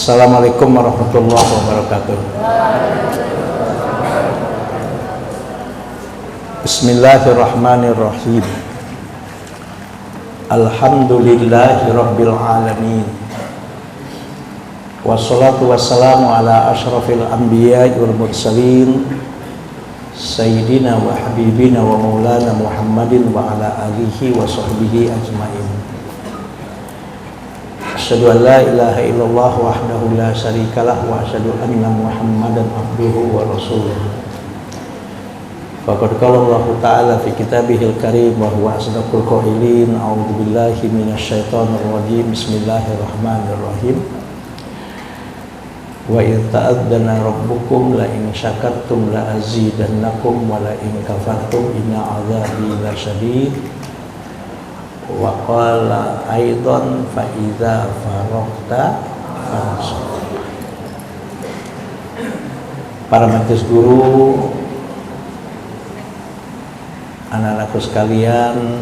Assalamualaikum warahmatullahi wabarakatuh. Bismillahirrahmanirrahim. Alhamdulillahi rabbil alamin. Wassalatu wassalamu ala asyrafil anbiya'i wal mursalin Sayyidina wa habibina wa maulana Muhammadin wa ala alihi wa sahbihi ajma'in. Asyhadu an la ilaha illallah wahdahu la syarikalah wa asyhadu anna Muhammadan abduhu wa rasuluh. Faqad qala Allah Ta'ala fi kitabihil karim wa huwa asdaqul qailin. A'udzu billahi minasyaitonir rajim. Bismillahirrahmanirrahim. Wa idh ta'adzana rabbukum la in syakartum la azidannakum wa la in kafartum inna 'adzabi lasyadid. Wa qala aidan fa idza faraqta fansab. Para majelis guru, anak-anakku sekalian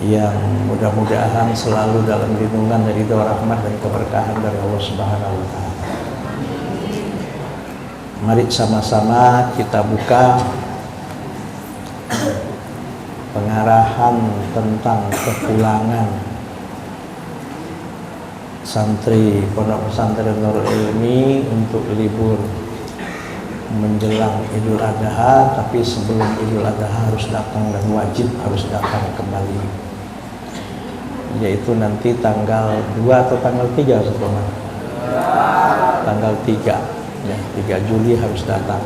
yang mudah-mudahan selalu dalam lindungan dari doa rahmat dan keberkahan dari Allah Subhanahu wa taala. Mari sama-sama kita buka pengarahan tentang kepulangan santri Pondok Pesantren Nurul Ilmi untuk libur menjelang Idul Adha, tapi sebelum Idul Adha harus datang dan wajib harus datang kembali, yaitu nanti tanggal 2 atau tanggal 3 sebelumnya. Tanggal 3 ya, 3 Juli harus datang.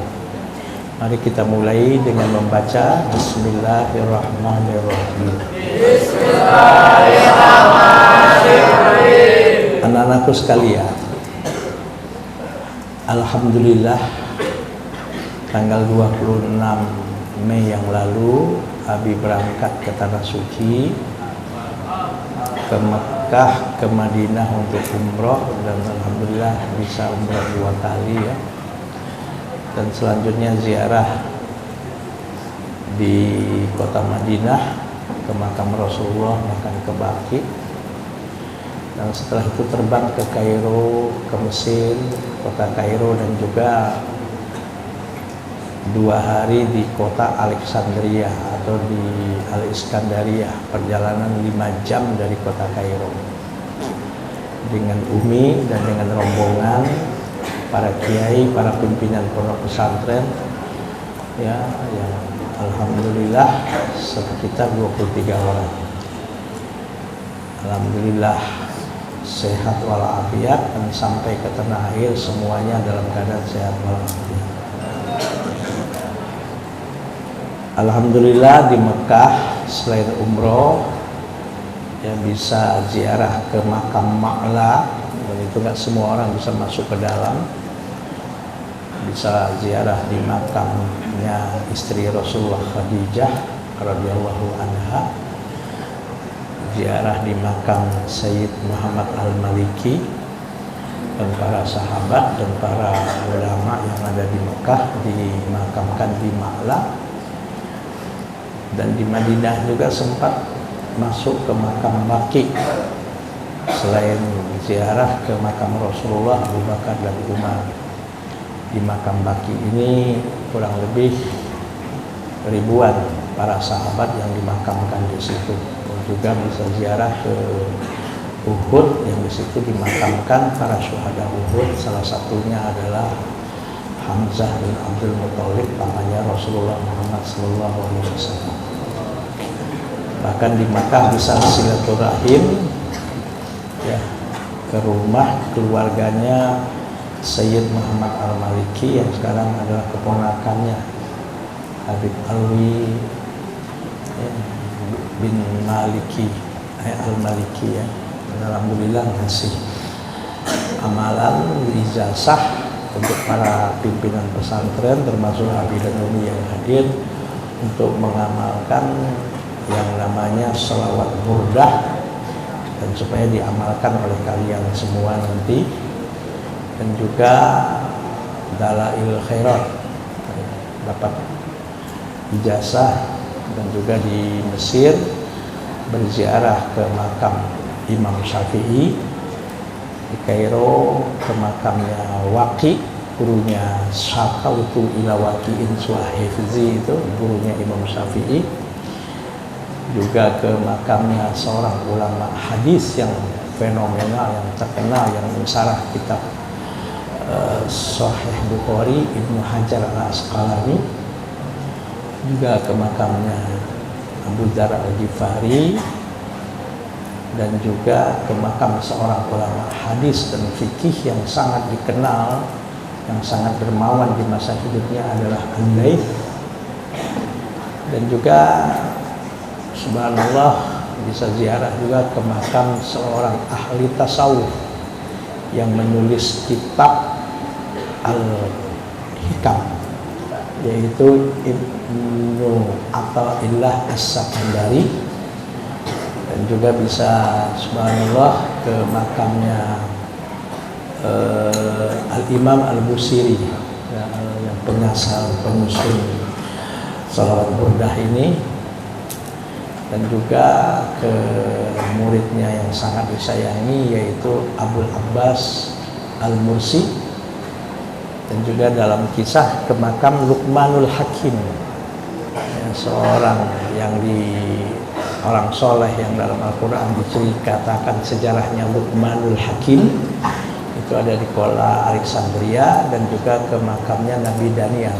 Mari kita mulai dengan membaca Bismillahirrahmanirrahim. Bismillahirrahmanirrahim. Anak-anakku sekalian, alhamdulillah tanggal 26 Mei yang lalu Abi berangkat ke Tanah Suci, ke Mekah, ke Madinah untuk umroh, dan alhamdulillah bisa umroh 2 kali ya. Dan selanjutnya ziarah di kota Madinah ke makam Rasulullah, makan ke Baqi, dan setelah itu terbang ke Kairo, ke Mesir, kota Kairo, dan juga 2 hari di kota Alexandria atau di Al-Iskandaria, perjalanan 5 jam dari kota Kairo, dengan Umi dan dengan rombongan para kiai, para pimpinan pondok pesantren ya, yang alhamdulillah sekitar 23 orang. Alhamdulillah sehat walafiat, dan sampai ke tanah air semuanya dalam keadaan sehat walafiat. Alhamdulillah di Mekah selain umroh ya bisa ziarah ke makam Ma'la, dan itu nggak semua orang bisa masuk ke dalam. Bisa ziarah di makamnya istri Rasulullah Khadijah radhiyallahu anha, ziarah di makam Sayyid Muhammad Al-Maliki, dan para sahabat dan para ulama yang ada di Mekah dimakamkan di Ma'la. Dan di Madinah juga sempat masuk ke makam Baqi. Selain ziarah ke makam Rasulullah, Abu Bakar dan Umar, di makam Baqi ini kurang lebih ribuan para sahabat yang dimakamkan di situ. Dan juga bisa ziarah ke Uhud, yang di situ dimakamkan para syuhada Uhud. Salah satunya adalah Hamzah bin Abdul Muthalib, pamannya Rasulullah Muhammad SAW. Bahkan di Makkah bisa silaturahim ya, ke rumah keluarganya Sayyid Muhammad Al-Maliki yang sekarang adalah keponakannya Habib Alwi ya, bin Maliki Al-Maliki ya. Alhamdulillah ngasih amalan ijazah untuk para pimpinan pesantren termasuk Abi dan Umi yang hadir untuk mengamalkan yang namanya selawat burdah, dan supaya diamalkan oleh kalian semua nanti. Dan juga dalail khairat, dapat ijazah, dan juga di Mesir berziarah ke makam Imam Syafi'i di Kairo, ke makamnya Waqi, gurunya Syakautu ila Waqi'in Suahifzi, itu gurunya Imam Syafi'i. Juga ke makamnya seorang ulama hadis yang fenomenal, yang terkenal, yang mensarah kitab Sahih Bukhari, Ibnu Hajar al-Asqalani. Juga ke makamnya Abu Dzar al-Ghifari, dan juga ke makam seorang ulama hadis dan fikih yang sangat dikenal, yang sangat dermawan di masa hidupnya adalah Al-Laits. Dan juga subhanallah bisa ziarah juga ke makam seorang ahli tasawuf yang menulis kitab Al-Hikam, yaitu Ibnu Athaillah As-Sakandari. Dan juga bisa subhanallah ke makamnya Al-Imam Al-Busiri, ya, yang penyusun salawat burdah ini. Dan juga ke muridnya yang sangat disayangi, yaitu Abul Abbas Al-Mursi. Dan juga dalam kisah ke makam Luqmanul Hakim, ya, seorang yang orang soleh yang dalam Al-Quran diceritakan sejarahnya Luqmanul Hakim, itu ada di Kuala Alexandria. Dan juga ke makamnya Nabi Daniel.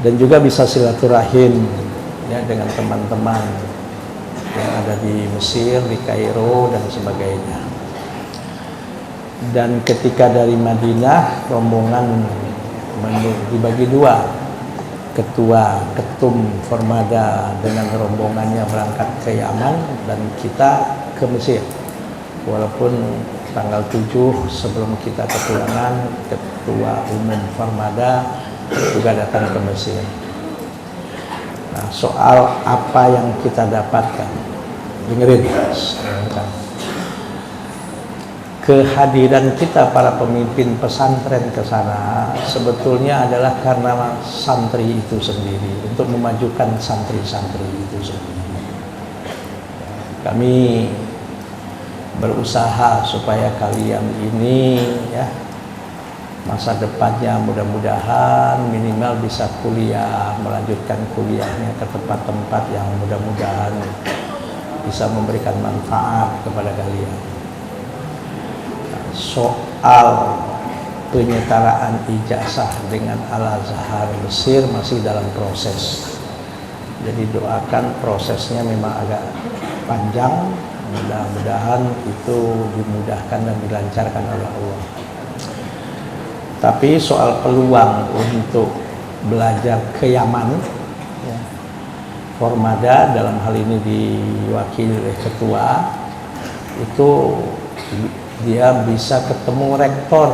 Dan juga bisa silaturahim, ya, dengan teman-teman yang ada di Mesir, di Kairo dan sebagainya. Dan ketika dari Madinah, rombongan dibagi dua, ketum Formada dengan rombongannya berangkat ke Yaman, dan kita ke Mesir. Walaupun tanggal 7 sebelum kita kepulangan, ketua umum Formada juga datang ke Mesir. Nah, soal apa yang kita dapatkan, dengerin. Kehadiran kita para pemimpin pesantren ke sana sebetulnya adalah karena santri itu sendiri, untuk memajukan santri-santri itu sendiri. Kami berusaha supaya kalian ini, ya, masa depannya mudah-mudahan minimal bisa kuliah, melanjutkan kuliahnya ke tempat-tempat yang mudah-mudahan bisa memberikan manfaat kepada kalian. Soal penyetaraan ijazah dengan Al-Azhar Mesir masih dalam proses. Jadi doakan, prosesnya memang agak panjang. Mudah-mudahan itu dimudahkan dan dilancarkan oleh Allah. Tapi soal peluang untuk belajar ke Yaman, ya, Formada dalam hal ini diwakili oleh ketua, itu dia bisa ketemu rektor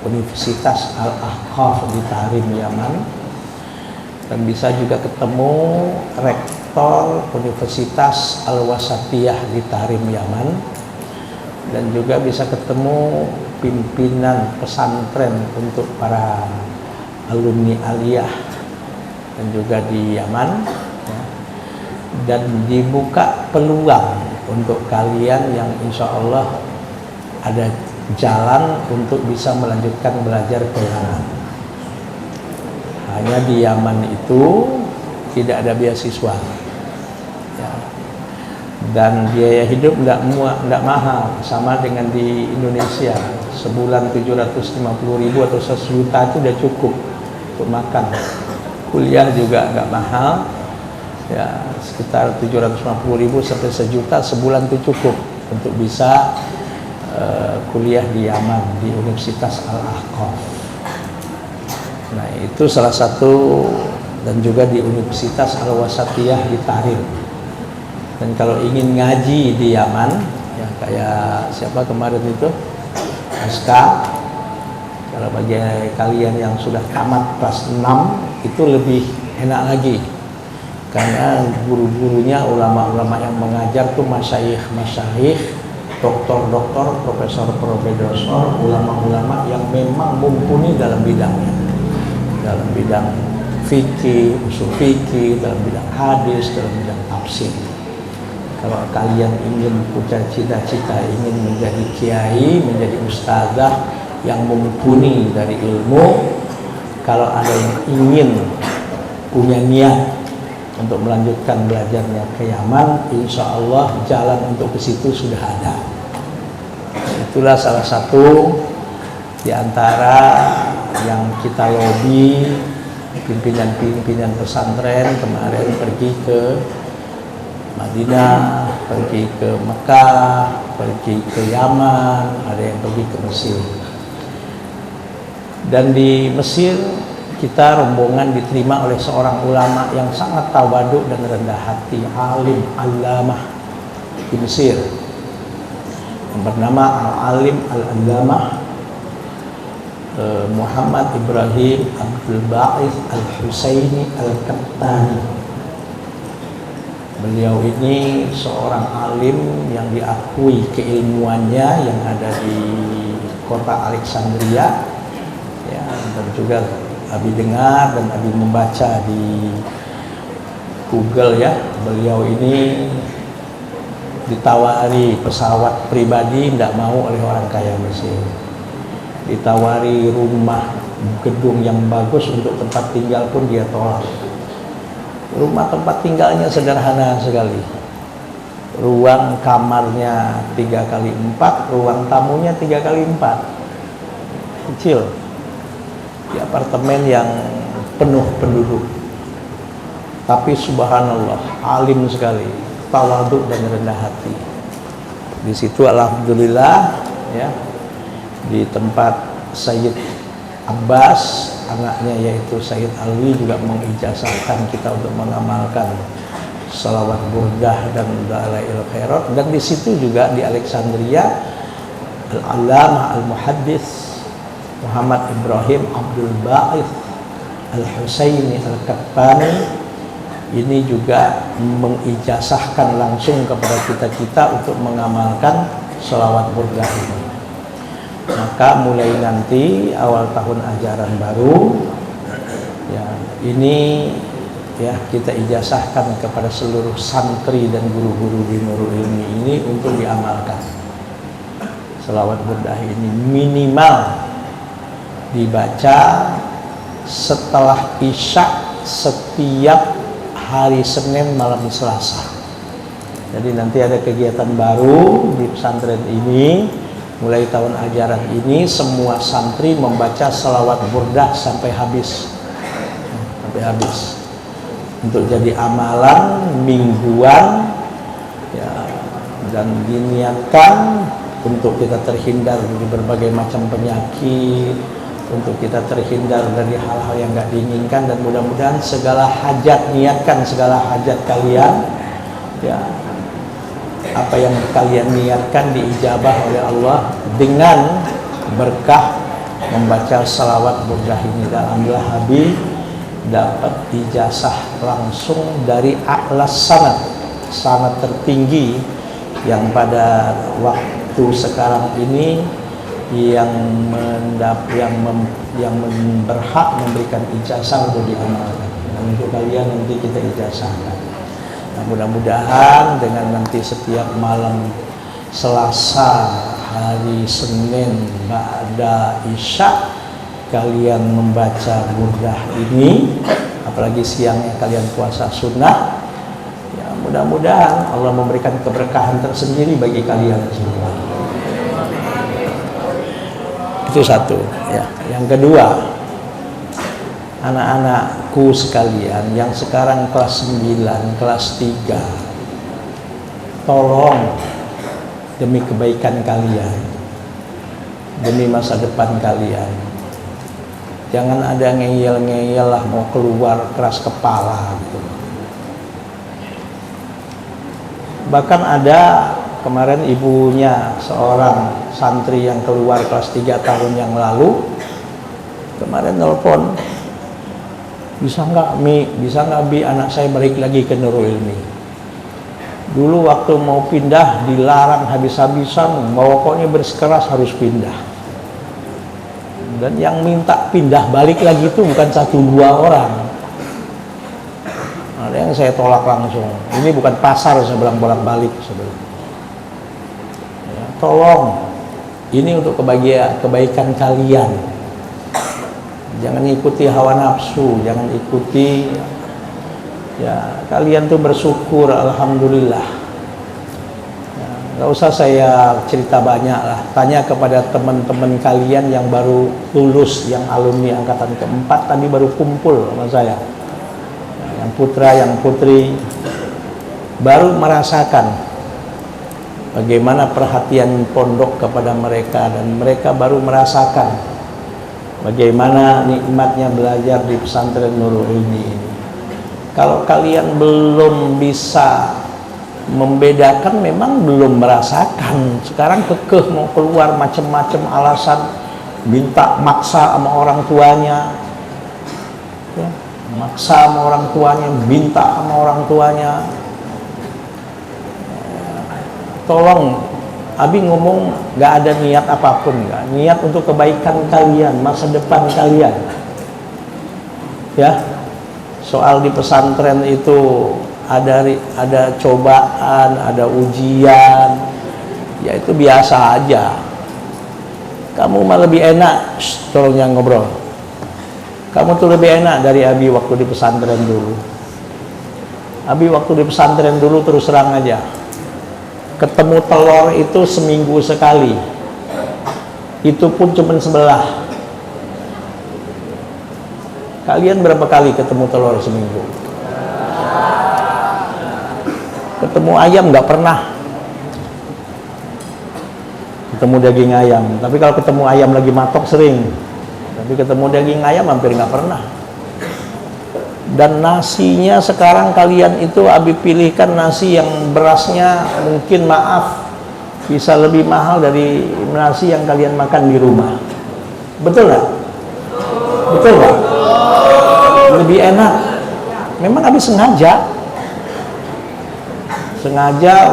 Universitas Al-Ahqaf di Tahrim, Yaman, dan bisa juga ketemu rektor Universitas Al-Wasatiyah di Tahrim, Yaman, dan juga bisa ketemu pimpinan pesantren untuk para alumni aliyah dan juga di Yaman, ya. Dan dibuka peluang untuk kalian yang insya Allah ada jalan untuk bisa melanjutkan belajar ke Yaman. Hanya di Yaman itu tidak ada beasiswa, ya. Dan biaya hidup tidak mahal, sama dengan di Indonesia. Sebulan 750.000 atau 1 juta itu sudah cukup untuk makan. Kuliah juga nggak mahal, ya, sekitar 750.000 sampai 1 juta sebulan itu cukup untuk bisa kuliah di Yaman di Universitas Al-Ahqaf. Nah, itu salah satu. Dan juga di Universitas Al-Wasatiyah di Tahrir. Dan kalau ingin ngaji di Yaman, ya, kayak siapa kemarin itu, Aska, kalau bagi kalian yang sudah tamat kelas 6 itu lebih enak lagi, karena guru-gurunya ulama-ulama yang mengajar tuh masyayikh, doktor-doktor, profesor-profesor, ulama-ulama yang memang mumpuni dalam bidangnya, dalam bidang fikih, usul fikih, dalam bidang hadis, dalam bidang tafsir. Kalau kalian ingin punya cita-cita ingin menjadi kiai, menjadi ustazah yang mumpuni dari ilmu, kalau ada yang ingin punya niat untuk melanjutkan belajarnya ke Yaman, insya Allah jalan untuk ke situ sudah ada. Itulah salah satu di antara yang kita lobi pimpinan-pimpinan pesantren kemarin pergi ke Madinah, pergi ke Mekah, pergi ke Yaman, ada yang pergi ke Mesir. Dan di Mesir kita rombongan diterima oleh seorang ulama yang sangat tawaduk dan rendah hati, alim, allamah di Mesir, yang bernama Al-Alim Al-Allamah Muhammad Ibrahim Abdul Ba'ith Al-Husaini Al-Qattani. Beliau ini seorang alim yang diakui keilmuannya yang ada di kota Alexandria, ya, dan juga Abi dengar dan Abi membaca di Google ya. Beliau ini ditawari pesawat pribadi, tidak mau oleh orang kaya Mesir. Ditawari rumah gedung yang bagus untuk tempat tinggal pun dia tolak. Rumah tempat tinggalnya sederhana sekali. Ruang kamarnya 3x4, ruang tamunya 3x4. Kecil. Di apartemen yang penuh penduduk. Tapi subhanallah, alim sekali, tawadhu dan rendah hati. Di situ alhamdulillah ya, di tempat Sayyid Abbas, anaknya yaitu Sayyid Alwi juga mengijazahkan kita untuk mengamalkan salawat burdah dan dalail khairat. Dan di situ juga di Alexandria Al-Allamah Al-Muhaddis Muhammad Ibrahim Abdul Ba'ith Al-Husaini Al-Qattani ini juga mengijazahkan langsung kepada kita untuk mengamalkan salawat burdah ini. Maka mulai nanti awal tahun ajaran baru ya, ini ya kita ijazahkan kepada seluruh santri dan guru-guru di Nurul Ilmi ini untuk diamalkan. Salawat burdah ini minimal dibaca setelah isya setiap hari Senin malam Selasa. Jadi nanti ada kegiatan baru di pesantren ini. Mulai tahun ajaran ini semua santri membaca salawat burdah sampai habis, untuk jadi amalan mingguan ya, dan diniatkan untuk kita terhindar dari berbagai macam penyakit, untuk kita terhindar dari hal-hal yang nggak diinginkan, dan mudah-mudahan segala hajat, niatkan segala hajat kalian ya, apa yang kalian niatkan diijabah oleh Allah dengan berkah membaca salawat burdah ini. Dan alhamdulillah Habib dapat ijazah langsung dari a'las sanad tertinggi yang pada waktu sekarang ini yang berhak memberikan ijazah untuk diamalkan. Dan untuk kalian nanti kita ijazahkan. Nah, mudah-mudahan dengan nanti setiap malam Selasa, hari Senin ba'da isya kalian membaca burdah ini, apalagi siangnya kalian puasa sunnah ya, mudah-mudahan Allah memberikan keberkahan tersendiri bagi kalian semua. Itu satu ya. Yang kedua, anak-anakku sekalian yang sekarang kelas 9, kelas 3, tolong demi kebaikan kalian, demi masa depan kalian, jangan ada ngeyel-ngeyel lah mau keluar keras kepala gitu. Bahkan ada kemarin ibunya seorang santri yang keluar kelas 3 tahun yang lalu, kemarin nelpon, bisa nggak Bi anak saya balik lagi ke Nurul Ilmi. Dulu waktu mau pindah dilarang habis-habisan, pokoknya bersikeras harus pindah. Dan yang minta pindah balik lagi itu bukan 1-2 orang. Ada yang saya tolak langsung. Ini bukan pasar, saya bilang bolak-balik sebelum. Ya, tolong, ini untuk kebaikan kalian. Jangan ikuti hawa nafsu, jangan ikuti. Ya, kalian tuh bersyukur, alhamdulillah. Ya, nggak usah saya cerita banyak lah. Tanya kepada teman-teman kalian yang baru lulus, yang alumni angkatan keempat tadi baru kumpul sama saya. Yang putra, yang putri baru merasakan bagaimana perhatian pondok kepada mereka, dan mereka baru merasakan bagaimana nikmatnya belajar di pesantren Nurul Ilmi ini. Kalau kalian belum bisa membedakan, memang belum merasakan. Sekarang kekeh mau keluar macam-macam alasan, minta maksa sama orang tuanya, ya, maksa sama orang tuanya, minta sama orang tuanya. Tolong, Abi ngomong gak ada niat apapun, gak niat untuk kebaikan kalian, masa depan kalian. Ya, soal di pesantren itu ada cobaan, ada ujian, ya itu biasa aja. Kamu mah lebih enak, tolong yang ngobrol. Kamu tuh lebih enak dari Abi waktu di pesantren dulu. Abi waktu di pesantren dulu terus terang aja, ketemu telur itu seminggu sekali, itu pun cuma sebelah. Kalian berapa kali ketemu telur seminggu? Ketemu ayam nggak pernah. Ketemu daging ayam, tapi kalau ketemu ayam lagi matok sering, tapi ketemu daging ayam hampir nggak pernah. Dan nasinya sekarang kalian itu Abi pilihkan nasi yang berasnya mungkin maaf bisa lebih mahal dari nasi yang kalian makan di rumah. Betul nggak? Betul nggak? Lebih enak. Memang Abi sengaja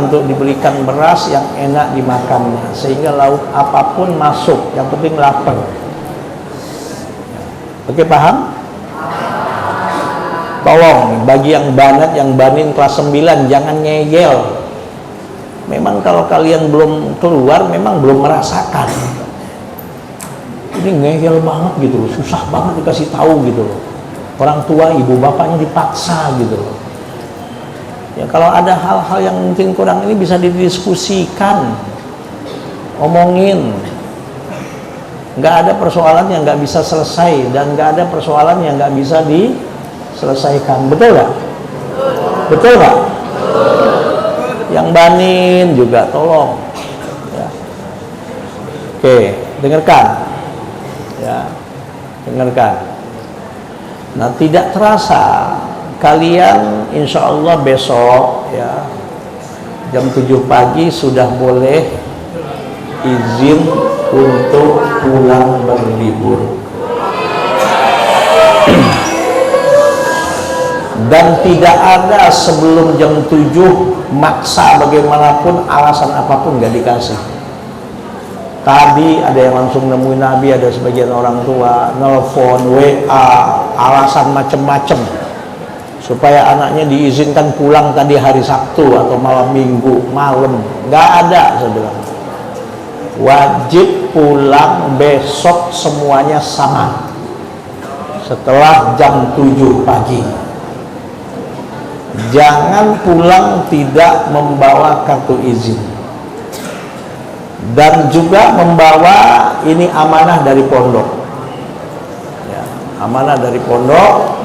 untuk dibelikan beras yang enak dimakannya, sehingga lauk apapun masuk, yang penting lapar. Oke, paham? Tolong, bagi yang banat, yang banin kelas 9, jangan ngeyel. Memang kalau kalian belum keluar, memang belum merasakan. Ini ngeyel banget gitu loh, susah banget dikasih tahu gitu loh. Orang tua, ibu bapaknya dipaksa gitu loh. Ya, kalau ada hal-hal yang mungkin kurang ini bisa didiskusikan, omongin. Nggak ada persoalan yang nggak bisa selesai, dan nggak ada persoalan yang nggak bisa diselesaikan. Betul nggak? Betul nggak? Yang banin juga tolong. Ya. Oke, dengarkan. Ya, dengarkan. Nah, tidak terasa kalian insya Allah besok ya jam 7 pagi sudah boleh izin untuk pulang berlibur. Dan tidak ada sebelum jam 7 maksa bagaimanapun, alasan apapun gak dikasih. Tadi ada yang langsung nemuin Nabi, ada sebagian orang tua nelfon, WA, alasan macem-macem supaya anaknya diizinkan pulang tadi hari Sabtu atau malam Minggu malam. Nggak ada, saya bilang. Wajib pulang besok semuanya sama, setelah jam 7 pagi. Jangan pulang tidak membawa kartu izin, dan juga membawa ini amanah dari pondok ya, amanah dari pondok.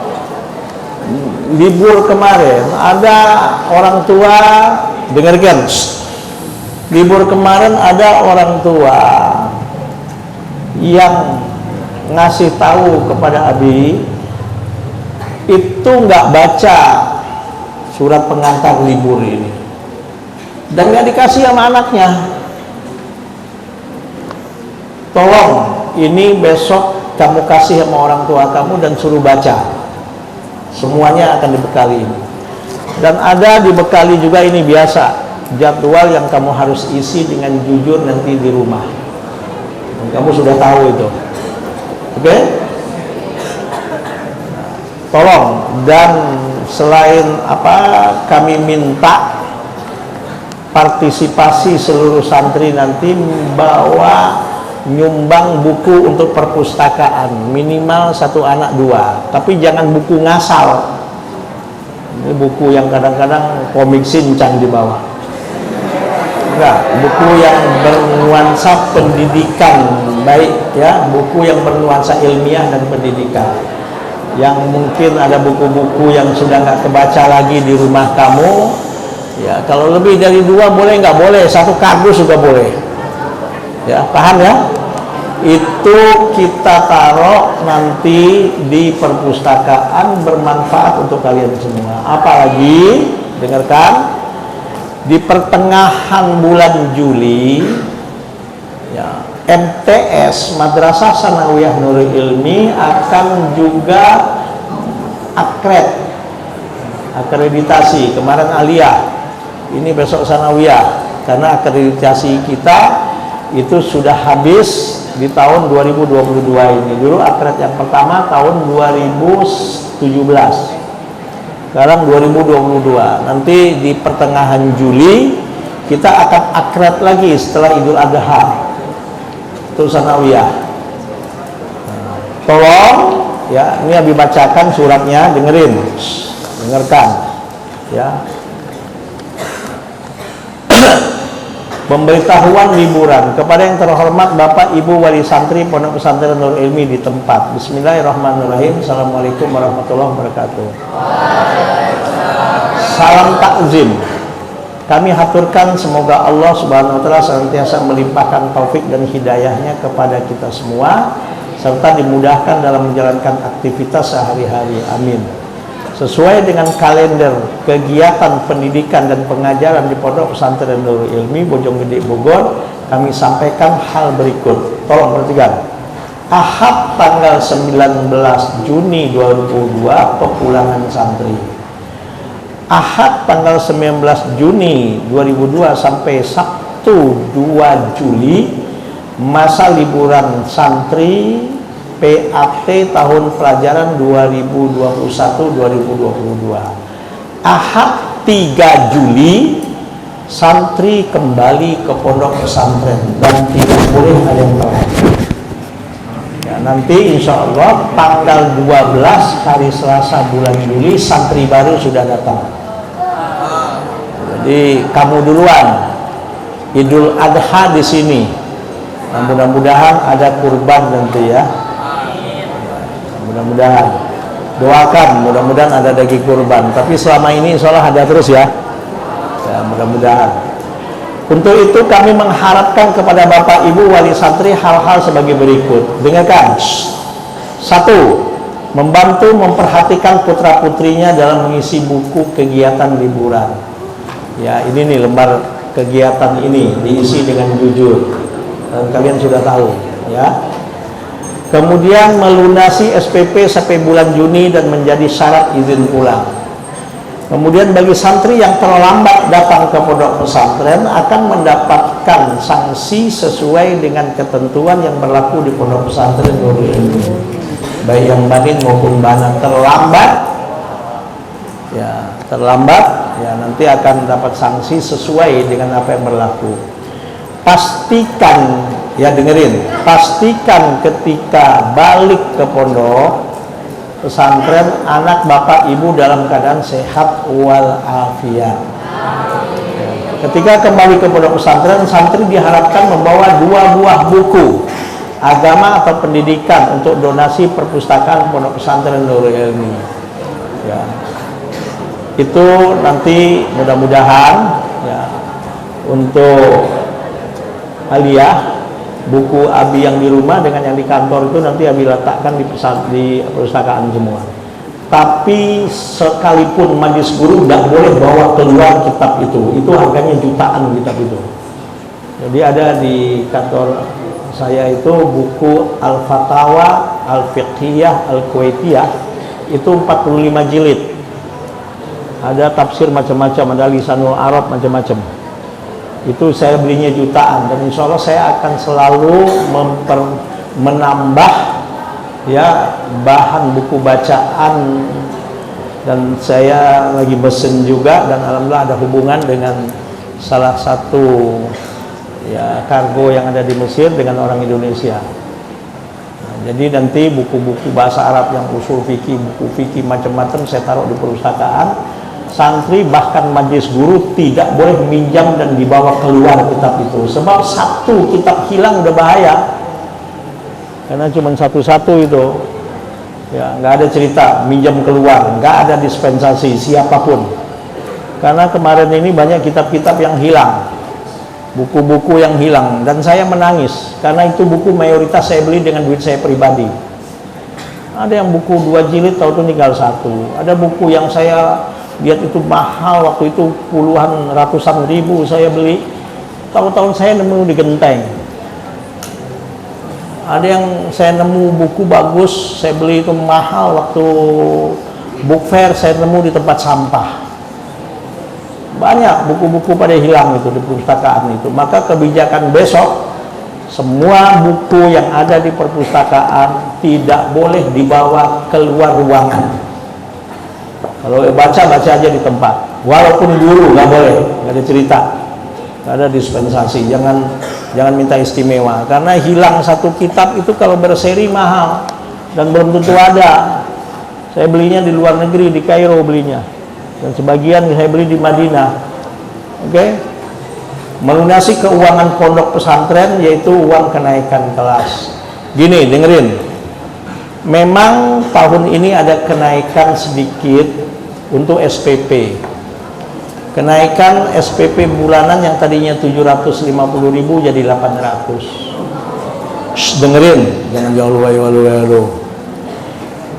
Libur kemarin ada orang tua, dengarkan, libur kemarin ada orang tua yang ngasih tahu kepada Abi itu nggak baca surat pengantar libur ini, dan nggak dikasih sama anaknya. Tolong, ini besok kamu kasih sama orang tua kamu dan suruh baca. Semuanya akan dibekali ini. Dan ada dibekali juga ini biasa, jadwal yang kamu harus isi dengan jujur nanti di rumah. Dan kamu sudah tahu itu. Oke? Tolong, dan selain kami minta partisipasi seluruh santri nanti membawa nyumbang buku untuk perpustakaan, minimal 1 anak 2, tapi jangan buku ngasal. Ini buku yang kadang-kadang komik Shinchan di bawah. Enggak, buku yang bernuansa pendidikan baik ya, buku yang bernuansa ilmiah dan pendidikan. Yang mungkin ada buku-buku yang sudah nggak kebaca lagi di rumah kamu. Ya, kalau lebih dari 2 boleh, nggak boleh 1 kardus juga boleh. Ya, paham ya? Itu kita taruh nanti di perpustakaan, bermanfaat untuk kalian semua. Apalagi, dengarkan, di pertengahan bulan Juli, ya, MTS Madrasah Tsanawiyah Nurul Ilmi akan juga akreditasi. Kemarin aliyah, ini besok sanawiyah, karena akreditasi kita itu sudah habis di tahun 2022 ini. Dulu akred yang pertama tahun 2017, sekarang 2022. Nanti di pertengahan Juli kita akan akred lagi setelah Idul Adha untuk sanawiyah. Tolong ya, ini Abi bacakan suratnya, dengarkan ya. Pemberitahuan liburan kepada yang terhormat Bapak Ibu Wali Santri Pondok Pesantren Nurul Ilmi di tempat. Bismillahirrahmanirrahim. Assalamualaikum warahmatullahi wabarakatuh. Salam takzim. Kami haturkan semoga Allah Subhanahu wa taala senantiasa melimpahkan taufik dan hidayahnya kepada kita semua, serta dimudahkan dalam menjalankan aktivitas sehari-hari. Amin. Sesuai dengan kalender kegiatan pendidikan dan pengajaran di Pondok Pesantren Nurul Ilmi Bojonggede Bogor, kami sampaikan hal berikut. Tolong perhatikan. Ahad tanggal 19 Juni 2002 pepulangan santri. Ahad tanggal 19 Juni 2002 sampai Sabtu 2 Juli masa liburan santri PAT tahun pelajaran 2021-2022. Ahad 3 Juli santri kembali ke pondok pesantren dan tidak boleh ada yang telat. Ya, nanti insya Allah tanggal 12 hari Selasa bulan Juli santri baru sudah datang. Jadi kamu duluan. Idul Adha di sini. Nah, mudah-mudahan ada kurban nanti ya. Mudah-mudahan, doakan mudah-mudahan ada daging kurban, tapi selama ini insya Allah ada terus ya, mudah-mudahan. Untuk itu kami mengharapkan kepada Bapak Ibu Wali Santri hal-hal sebagai berikut. Dengarkan. 1. Membantu memperhatikan putra-putrinya dalam mengisi buku kegiatan liburan. Ya, ini nih lembar kegiatan ini diisi dengan jujur, dan kalian sudah tahu ya. Kemudian melunasi SPP sampai bulan Juni dan menjadi syarat izin pulang. Kemudian bagi santri yang terlambat datang ke pondok pesantren akan mendapatkan sanksi sesuai dengan ketentuan yang berlaku di pondok pesantren Nurul Ilmi. Baik yang banin maupun bana terlambat ya nanti akan dapat sanksi sesuai dengan apa yang berlaku. Pastikan ya, dengerin, pastikan ketika balik ke pondok pesantren anak bapak ibu dalam keadaan sehat walafiat. Ketika kembali ke pondok pesantren, santri diharapkan membawa 2 buah buku agama atau pendidikan untuk donasi perpustakaan pondok pesantren Nurul Ilmi ya. Itu nanti mudah-mudahan ya, untuk aliyah buku Abi yang di rumah dengan yang di kantor itu nanti Abi letakkan di perpustakaan semua. Tapi sekalipun majelis guru tidak boleh bawa keluar kitab itu harganya jutaan kitab itu. Jadi ada di kantor saya itu buku Al-Fatawa Al-Fiqhiyah Al-Kuwaitiyah itu 45 jilid. Ada tafsir macam-macam, ada lisanul Arab macam-macam. Itu saya belinya jutaan, dan insya Allah saya akan selalu menambah ya bahan buku bacaan Dan saya lagi mesen juga, dan alhamdulillah ada hubungan dengan salah satu ya kargo yang ada di Mesir dengan orang Indonesia. Nah, jadi nanti buku-buku bahasa Arab yang usul fikih, buku fikih macam-macam saya taruh di perpustakaan. Santri bahkan majelis guru tidak boleh minjam dan dibawa keluar kitab itu, sebab satu kitab hilang udah bahaya, karena cuma satu-satu itu. Ya, nggak ada cerita minjam keluar, nggak ada dispensasi siapapun. Karena kemarin ini banyak kitab-kitab yang hilang, buku-buku yang hilang, dan saya menangis karena itu buku mayoritas saya beli dengan duit saya pribadi. Ada yang buku 2 jilid tahu tuh tinggal 1. Ada buku yang saya lihat itu mahal, waktu itu puluhan ratusan ribu saya beli, tahu-tahu saya nemu di genteng. Ada yang saya nemu buku bagus, saya beli itu mahal, waktu book fair saya nemu di tempat sampah. Banyak buku-buku pada hilang itu di perpustakaan itu. Maka kebijakan besok, semua buku yang ada di perpustakaan tidak boleh dibawa keluar ruangan. Kalau baca aja di tempat, walaupun guru nggak boleh, nggak ada cerita, nggak ada dispensasi. Jangan minta istimewa, karena hilang satu kitab itu kalau berseri mahal dan belum tentu ada. Saya belinya di luar negeri, di Kairo belinya, dan sebagian saya beli di Madinah. Oke? Melunasi keuangan pondok pesantren, yaitu uang kenaikan kelas. Gini, dengerin. Memang tahun ini ada kenaikan sedikit untuk SPP. Kenaikan SPP bulanan yang tadinya 750.000 jadi 800. Dengerin, jangan jauh walu.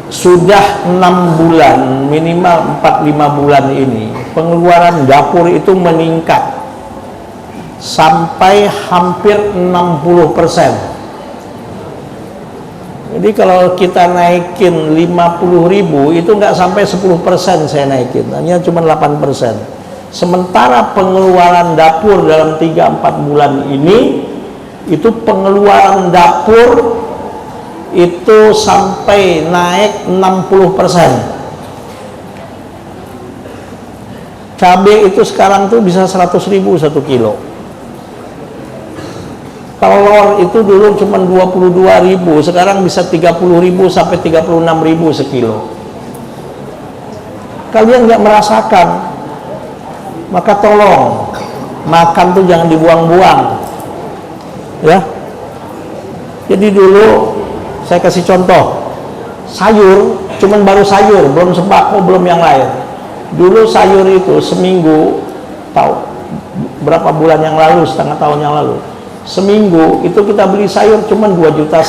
Sudah 6 bulan, minimal 4-5 bulan ini, pengeluaran dapur itu meningkat sampai hampir 60%. Jadi kalau kita naikin 50.000 itu nggak sampai 10% saya naikin, hanya cuma 8%. Sementara pengeluaran dapur dalam 3-4 bulan ini, itu pengeluaran dapur itu sampai naik 60%. Cabai itu sekarang tuh bisa 100.000 1 kilo. Telur itu dulu cuma 22.000, sekarang bisa 30.000 sampai 36.000 sekilo. Kalian nggak merasakan, maka tolong makan tuh jangan dibuang-buang, ya. Jadi dulu saya kasih contoh, sayur cuman baru sayur, belum sembako, belum yang lain. Dulu sayur itu seminggu, tahu berapa bulan yang lalu, setengah tahun yang lalu, seminggu itu kita beli sayur cuman 2,5 juta,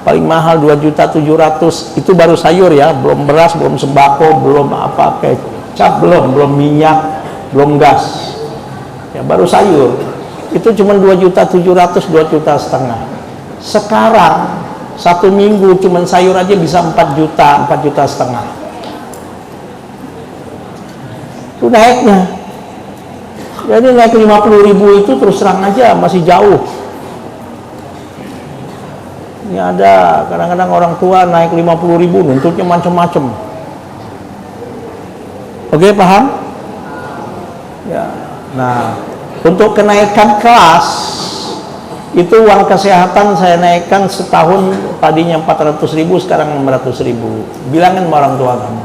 paling mahal 2.700.000. Itu baru sayur ya, belum beras, belum sembako, belum apa kecap, belum minyak, belum gas ya, baru sayur itu cuma 2.700.000, 2,5 juta. Sekarang 1 minggu cuman sayur aja bisa 4 juta, 4,5 juta. Itu naiknya. Jadi naik 50.000 itu terus terang aja masih jauh. Ini ada kadang-kadang orang tua naik 50.000 nuntutnya macam-macam. Oke, paham? Ya. Nah, untuk kenaikan kelas itu uang kesehatan saya naikkan setahun, tadinya 400.000 sekarang 600.000. Bilangin sama orang tua kamu.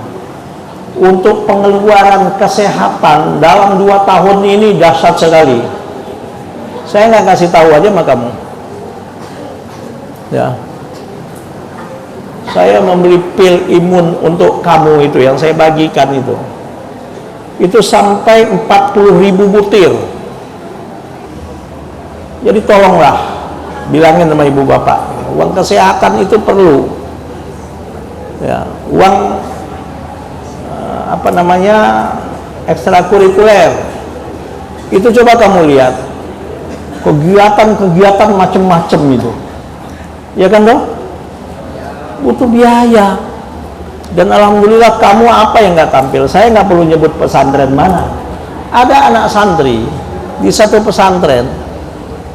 Untuk pengeluaran kesehatan dalam 2 tahun ini dahsyat sekali. Saya nggak kasih tahu aja sama kamu. Ya. Saya membeli pil imun untuk kamu itu yang saya bagikan itu sampai 40.000 butir. Jadi tolonglah bilangin sama ibu bapak, uang kesehatan itu perlu ya, uang ekstrakurikuler itu coba kamu lihat kegiatan macam-macam itu ya kan dong, butuh biaya. Dan alhamdulillah kamu apa yang nggak tampil, saya nggak perlu nyebut pesantren mana, ada anak santri di satu pesantren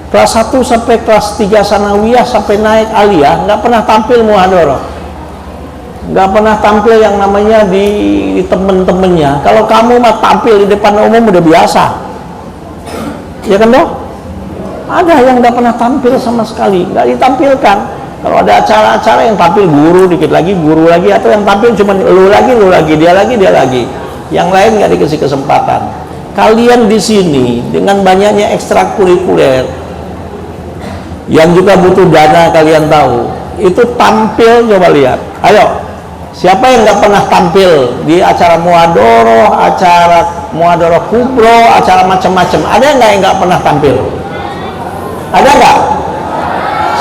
kelas 1 sampai kelas 3 sanawiyah sampai naik aliyah nggak pernah tampil muhadharah, nggak pernah tampil yang namanya di temen-temennya. Kalau kamu mah tampil di depan umum udah biasa, ya kan toh? Ada yang nggak pernah tampil sama sekali, nggak ditampilkan. Kalau ada acara-acara yang tampil guru, dikit lagi guru lagi, atau yang tampil cuma lu lagi, dia lagi, yang lain nggak dikasih kesempatan. Kalian di sini dengan banyaknya ekstrakurikuler yang juga butuh dana, kalian tahu, itu tampil, coba lihat, ayo, siapa yang nggak pernah tampil di acara muadoroh kubro, acara macam-macam? Ada nggak yang nggak pernah tampil? Ada nggak?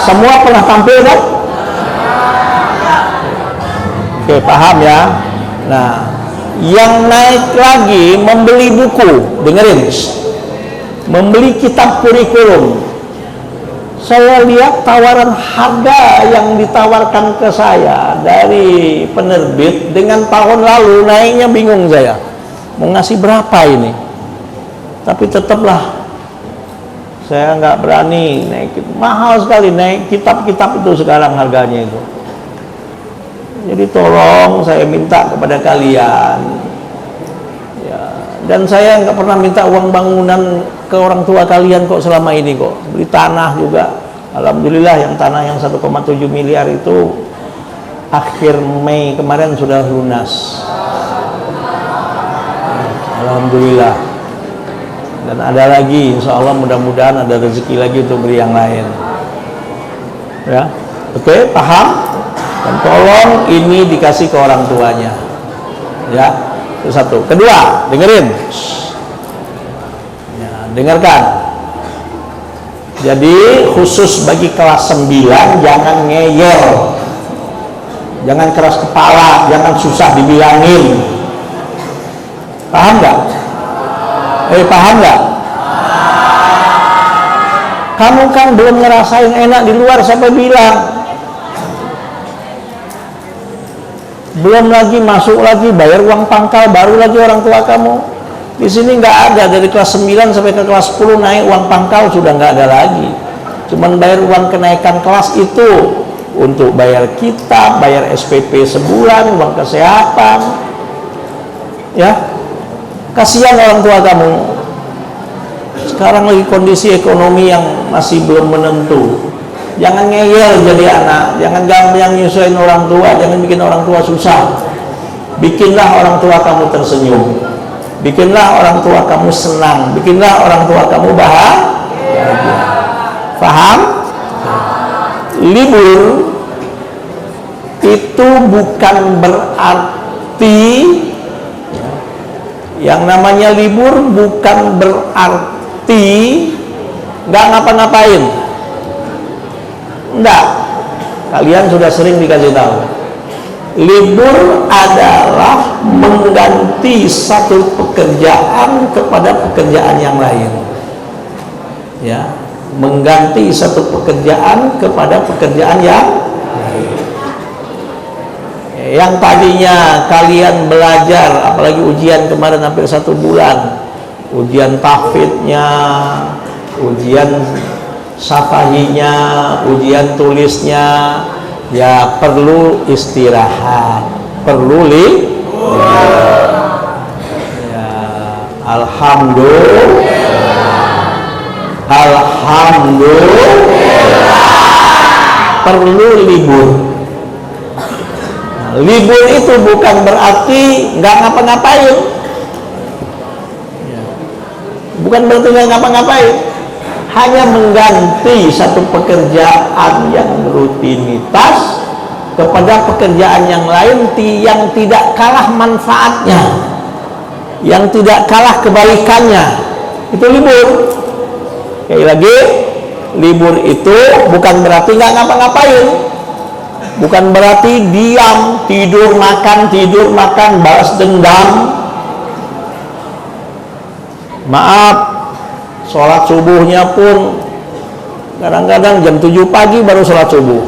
Semua pernah tampil kan? Oke, paham ya? Nah, yang naik lagi membeli buku, dengerin, membeli kitab kurikulum. Saya lihat tawaran harga yang ditawarkan ke saya dari penerbit dengan tahun lalu naiknya bingung saya. Mau ngasih berapa ini? Tapi tetaplah saya nggak berani naik. Mahal sekali naik kitab-kitab itu sekarang harganya itu. Jadi tolong saya minta kepada kalian. Ya, dan saya nggak pernah minta uang bangunan ke orang tua kalian kok selama ini kok. Beli tanah juga, alhamdulillah yang tanah yang 1,7 miliar itu akhir Mei kemarin sudah lunas, alhamdulillah. Dan ada lagi, insya Allah mudah-mudahan ada rezeki lagi untuk beri yang lain. Ya, oke, paham? Dan tolong ini dikasih ke orang tuanya. Ya, itu satu. Kedua, dengerin. Dengarkan. Jadi khusus bagi kelas 9 jangan ngeyel, jangan keras kepala, jangan susah dibilangin. Paham nggak? Paham nggak? Kamu kan belum ngerasain enak di luar, siapa bilang? Belum lagi masuk lagi bayar uang pangkal, baru lagi orang tua kamu. Di sini nggak ada, dari kelas 9 sampai ke kelas 10 naik uang pangkal sudah nggak ada lagi. Cuman bayar uang kenaikan kelas itu untuk bayar kitab, bayar SPP sebulan, uang kesehatan. Ya, kasihan orang tua kamu. Sekarang lagi kondisi ekonomi yang masih belum menentu. Jangan ngeyel jadi anak, jangan gampang nyusahin orang tua, jangan bikin orang tua susah. Bikinlah orang tua kamu tersenyum. Bikinlah orang tua kamu senang, bikinlah orang tua kamu bahagia. Paham? Libur itu bukan berarti, yang namanya libur bukan berarti nggak ngapa-ngapain. Enggak, kalian sudah sering dikasih tahu. Libur adalah mengganti satu pekerjaan kepada pekerjaan yang lain. Ya, mengganti satu pekerjaan kepada pekerjaan yang lain. Yang tadinya kalian belajar, apalagi ujian kemarin hampir 1 bulan, ujian tahfidnya, ujian syafahinya, ujian tulisnya, ya perlu istirahat, perlu ya, alhamdulillah, perlu libur. Nah, libur itu bukan berarti nggak ngapa-ngapain, bukan berarti nggak ngapa-ngapain, hanya mengganti satu pekerjaan yang rutinitas kepada pekerjaan yang lain yang tidak kalah manfaatnya, yang tidak kalah kebaikannya. Itu libur. Sekali lagi, libur itu bukan berarti nggak ngapa-ngapain, bukan berarti diam, tidur makan, balas dendam. Maaf, sholat subuhnya pun kadang-kadang jam 7 pagi baru sholat subuh,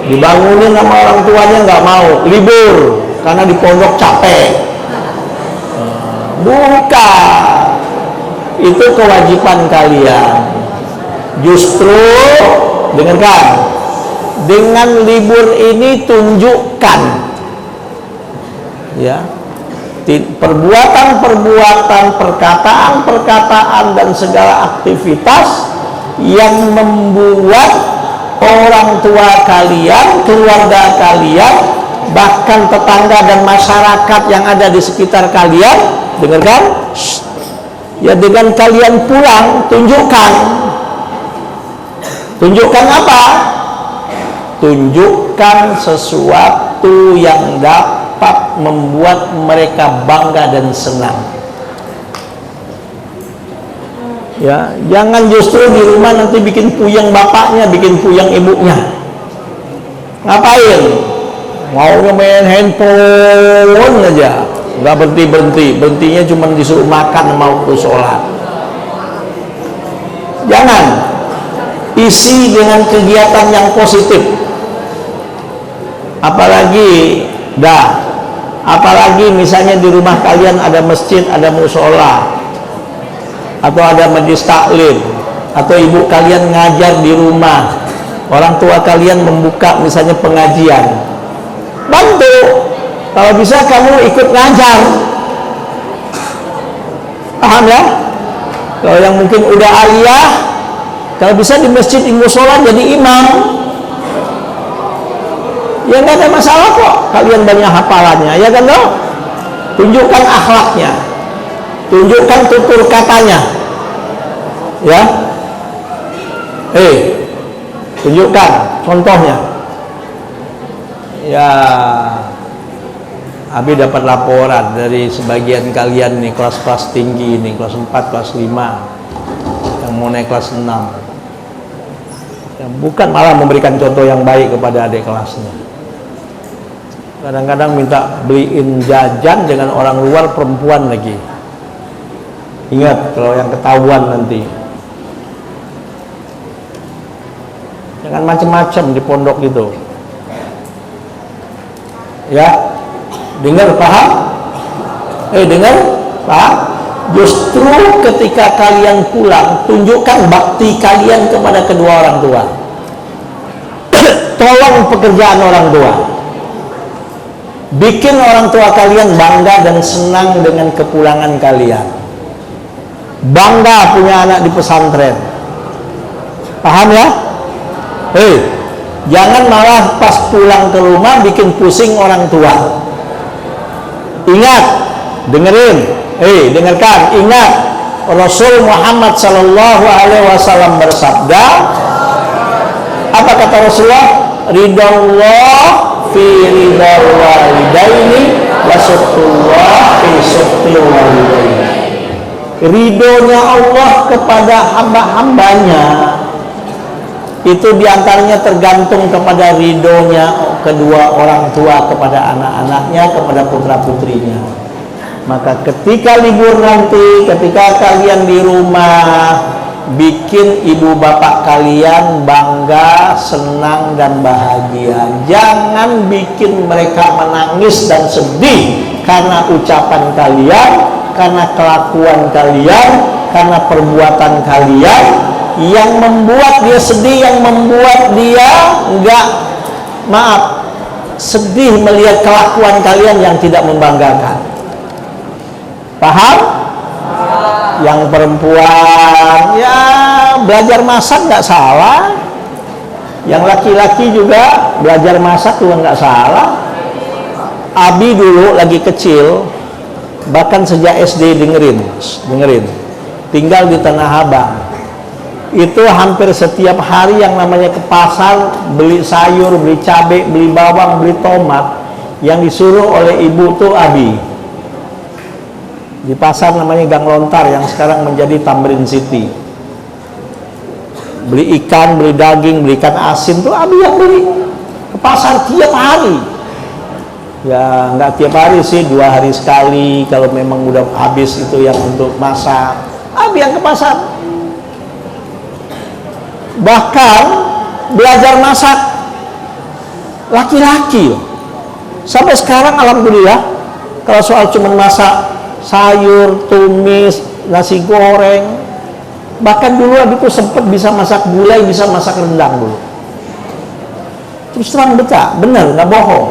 dibangunin sama orang tuanya nggak mau, libur karena di pondok capek. Bukan, itu kewajiban kalian. Justru dengarkan, dengan libur ini tunjukkan ya perbuatan-perbuatan, perkataan-perkataan dan segala aktivitas yang membuat orang tua kalian, keluarga kalian, bahkan tetangga dan masyarakat yang ada di sekitar kalian, dengarkan, ya dengan kalian pulang, tunjukkan apa? Tunjukkan sesuatu yang dapat membuat mereka bangga dan senang. Ya, jangan justru di rumah nanti bikin puyeng bapaknya, bikin puyeng ibunya. Ngapain? Maunya main handphone aja, nggak berhenti, berhentinya cuma disuruh makan mau ke sholat. Jangan, isi dengan kegiatan yang positif. Apalagi misalnya di rumah kalian ada masjid, ada musola, atau ada majelis taklim, atau ibu kalian ngajar di rumah, orang tua kalian membuka misalnya pengajian, bantu. Kalau bisa kamu ikut ngajar, paham ya? Kalau yang mungkin udah aliyah, kalau bisa di masjid, di musola jadi imam, ya nggak ada masalah kok. Kalian banyak hafalannya, ya kan loh? Tunjukkan akhlaknya, tunjukkan tutur katanya, ya. Tunjukkan contohnya. Ya, Abi dapat laporan dari sebagian kalian nih, kelas-kelas tinggi nih, kelas 4, kelas 5, yang mau naik kelas 6, yang bukan malah memberikan contoh yang baik kepada adik kelasnya. Kadang-kadang minta beliin jajan dengan orang luar, perempuan lagi. Ingat kalau yang ketahuan nanti, jangan macam-macam di pondok gitu. Ya, dengar paham? Dengar paham? Justru ketika kalian pulang, tunjukkan bakti kalian kepada kedua orang tua. Tolong pekerjaan orang tua. Bikin orang tua kalian bangga dan senang dengan kepulangan kalian. Bangga punya anak di pesantren. Paham ya? Jangan malah pas pulang ke rumah bikin pusing orang tua. Ingat, dengarkan, ingat, Rasul Muhammad sallallahu alaihi wasallam bersabda, apa kata Rasulullah? Ridallah fi ridal walidaini wa suhtullah fi suhtil walidaini. Ridhonya Allah kepada hamba-hambanya itu diantaranya tergantung kepada ridhonya kedua orang tua kepada anak-anaknya, kepada putra-putrinya. Maka ketika libur nanti, ketika kalian di rumah, bikin ibu bapak kalian bangga, senang dan bahagia. Jangan bikin mereka menangis dan sedih karena ucapan kalian, karena kelakuan kalian, karena perbuatan kalian yang membuat dia sedih, yang membuat dia sedih melihat kelakuan kalian yang tidak membanggakan. Paham? Yang perempuan ya belajar masak nggak salah, yang laki-laki juga belajar masak juga nggak salah. Abi dulu lagi kecil, bahkan sejak SD dengerin, tinggal di Tanah Abang, itu hampir setiap hari yang namanya ke pasar beli sayur, beli cabai, beli bawang, beli tomat, yang disuruh oleh ibu tuh Abi. Di pasar namanya Gang Lontar yang sekarang menjadi Tamrin City. Beli ikan, beli daging, beli ikan asin tuh Abi yang beli ke pasar tiap hari. Ya nggak tiap hari sih, 2 hari sekali kalau memang udah habis itu yang untuk masak. Abi yang ke pasar. Bahkan belajar masak laki-laki sampai sekarang alhamdulillah. Kalau soal cuma masak sayur, tumis, nasi goreng, bahkan dulu Abi tuh sempat bisa masak gulai, bisa masak rendang dulu. Terus terang benar, nggak bohong.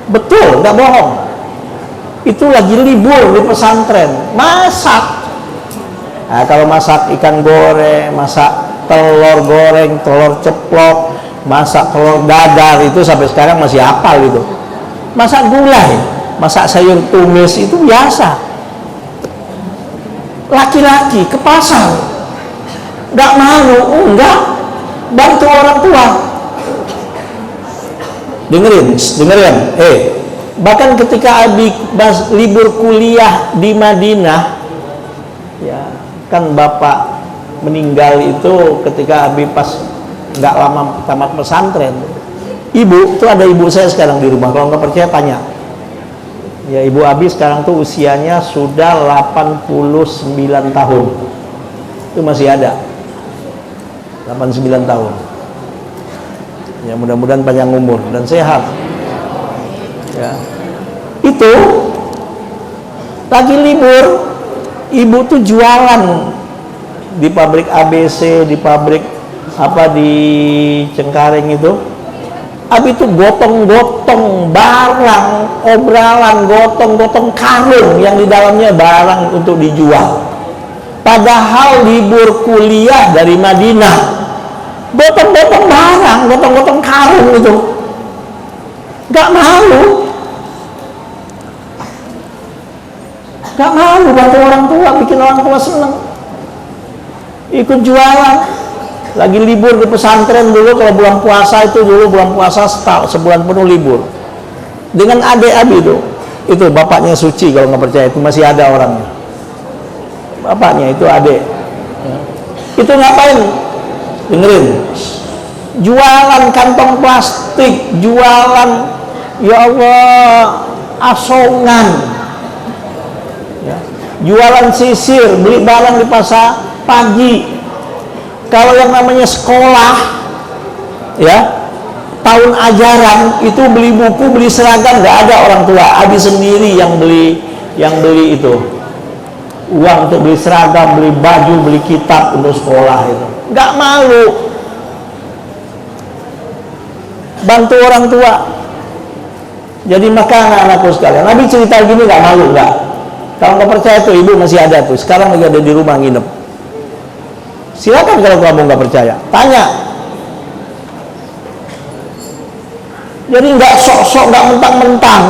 Betul, nggak bohong. Itu lagi libur di pesantren, masak. Nah, kalau masak ikan goreng, masak telur goreng, telur ceplok, masak telur dadar, itu sampai sekarang masih hafal gitu. Masak gulai, masak sayur tumis, itu biasa. Laki-laki ke pasar, nggak malu, enggak, bantu orang tua. Dengerin, bahkan ketika Abi libur kuliah di Madinah, ya kan bapak meninggal itu ketika Abi pas nggak lama tamat pesantren. Ibu tuh, ada ibu saya sekarang di rumah, kalau nggak percaya tanya. Ya, ibu Abi sekarang tuh usianya sudah 89 tahun. Itu masih ada 89 tahun. Ya, mudah-mudahan panjang umur dan sehat. Ya. Itu lagi libur, ibu tuh jualan di pabrik ABC, di pabrik apa di Cengkareng itu. Abi itu gotong-gotong barang, obralan, gotong-gotong karung yang di dalamnya barang untuk dijual. Padahal libur kuliah dari Madinah, gotong-gotong barang, gotong-gotong karung itu. Gak malu. Gak malu bantu orang tua, bikin orang tua senang. Ikut jualan. Lagi libur di pesantren dulu, kalau bulan puasa itu dulu, bulan puasa sebulan penuh libur. Dengan adik Abi itu bapaknya Suci, kalau nggak percaya itu masih ada orangnya. Bapaknya itu adik. Itu ngapain? Dengerin. Jualan kantong plastik, jualan, ya Allah, asongan, ya. Jualan sisir, beli barang di pasar pagi. Kalau yang namanya sekolah, ya, tahun ajaran itu beli buku, beli seragam, nggak ada orang tua. Abi sendiri yang beli itu, uang untuk beli seragam, beli baju, beli kitab untuk sekolah itu. Nggak malu, bantu orang tua. Jadi maka anak-anakku sekalian, Nabi cerita gini nggak malu nggak? Kalau nggak percaya tuh, ibu masih ada tuh, sekarang lagi ada di rumah nginep. Silakan kalau kamu nggak percaya, tanya. Jadi nggak sok-sok, nggak mentang-mentang,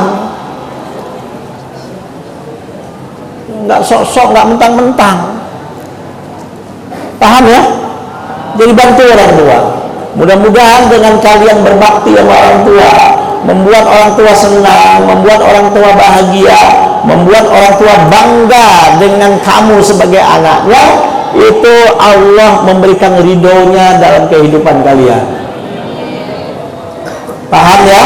nggak sok-sok, nggak mentang-mentang. Paham ya? Jadi bantu orang tua. Mudah-mudahan dengan kalian berbakti sama orang tua, membuat orang tua senang, membuat orang tua bahagia, membuat orang tua bangga dengan kamu sebagai anaknya, itu Allah memberikan ridhonya dalam kehidupan kalian. Paham ya?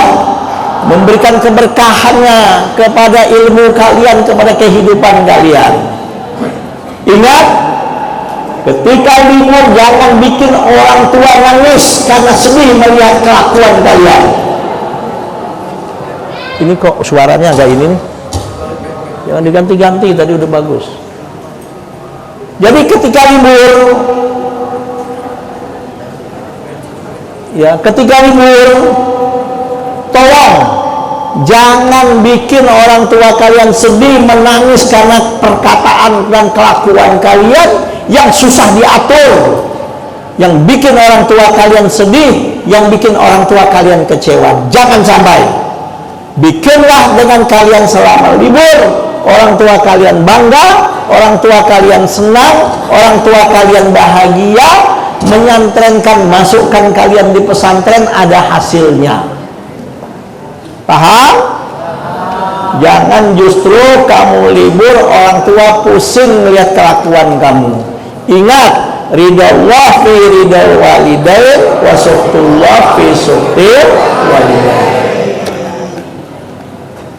Memberikan keberkahannya kepada ilmu kalian, kepada kehidupan kalian. Ingat, ketika libur jangan bikin orang tua nangis karena sedih melihat kelakuan kalian. Ini kok suaranya agak ini nih. Jangan diganti-ganti, tadi udah bagus. Jadi ketika libur, ya, ketika libur, tolong jangan bikin orang tua kalian sedih, menangis karena perkataan dan kelakuan kalian yang susah diatur, yang bikin orang tua kalian sedih, yang bikin orang tua kalian kecewa. Jangan sampai. Bikinlah dengan kalian selama libur, orang tua kalian bangga, orang tua kalian senang, orang tua kalian bahagia, menyantrenkan, masukkan kalian di pesantren ada hasilnya. Paham? Jangan justru kamu libur orang tua pusing melihat kelakuan kamu. Ingat, ridallah fi ridal walidain wa suhtullah fi suhtil walidain.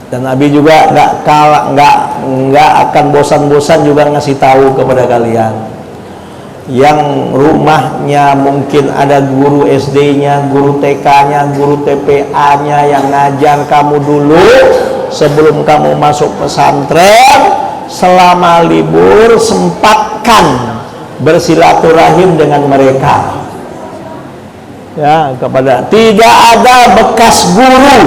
Dan Nabi juga nggak akan bosan-bosan juga ngasih tahu kepada kalian yang rumahnya mungkin ada guru SD-nya, guru TK-nya, guru TPA-nya yang ngajar kamu dulu sebelum kamu masuk pesantren. Selama libur sempatkan bersilaturahim dengan mereka. Ya, kepada tidak ada bekas guru.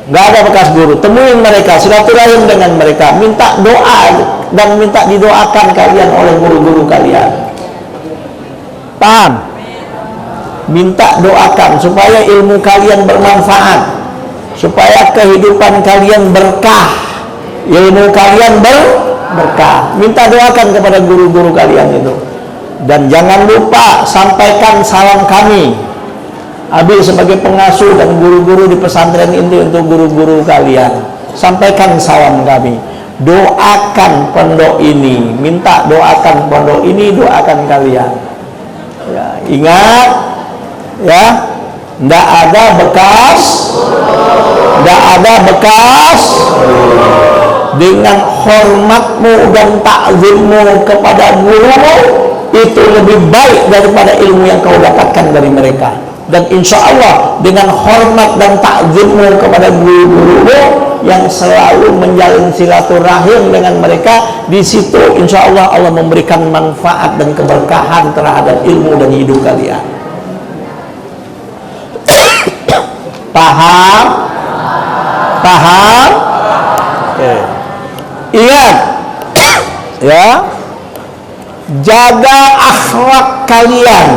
Nggak ada bekas guru. Temuin mereka, silaturahim dengan mereka, minta doa dan minta didoakan kalian oleh guru-guru kalian. Paham? Minta doakan supaya ilmu kalian bermanfaat, supaya kehidupan kalian berkah, ilmu kalian berkah. Minta doakan kepada guru-guru kalian itu. Dan jangan lupa sampaikan salam kami, Abi sebagai pengasuh dan guru-guru di pesantren ini untuk guru-guru kalian. Sampaikan salam kami. Doakan pondok ini, minta doakan pondok ini, doakan kalian. Ya, ingat ya, ndak ada bekas, ndak ada bekas. Dengan hormatmu dan takzimmu kepada gurumu, itu lebih baik daripada ilmu yang kau dapatkan dari mereka. Dan insya Allah dengan hormat dan takzimmu kepada guru-gurumu yang selalu menjalin silaturahim dengan mereka, di situ insya Allah Allah memberikan manfaat dan keberkahan terhadap ilmu dan hidup kalian. Paham? Paham? Oke. Ingat ya, jaga akhlak kalian.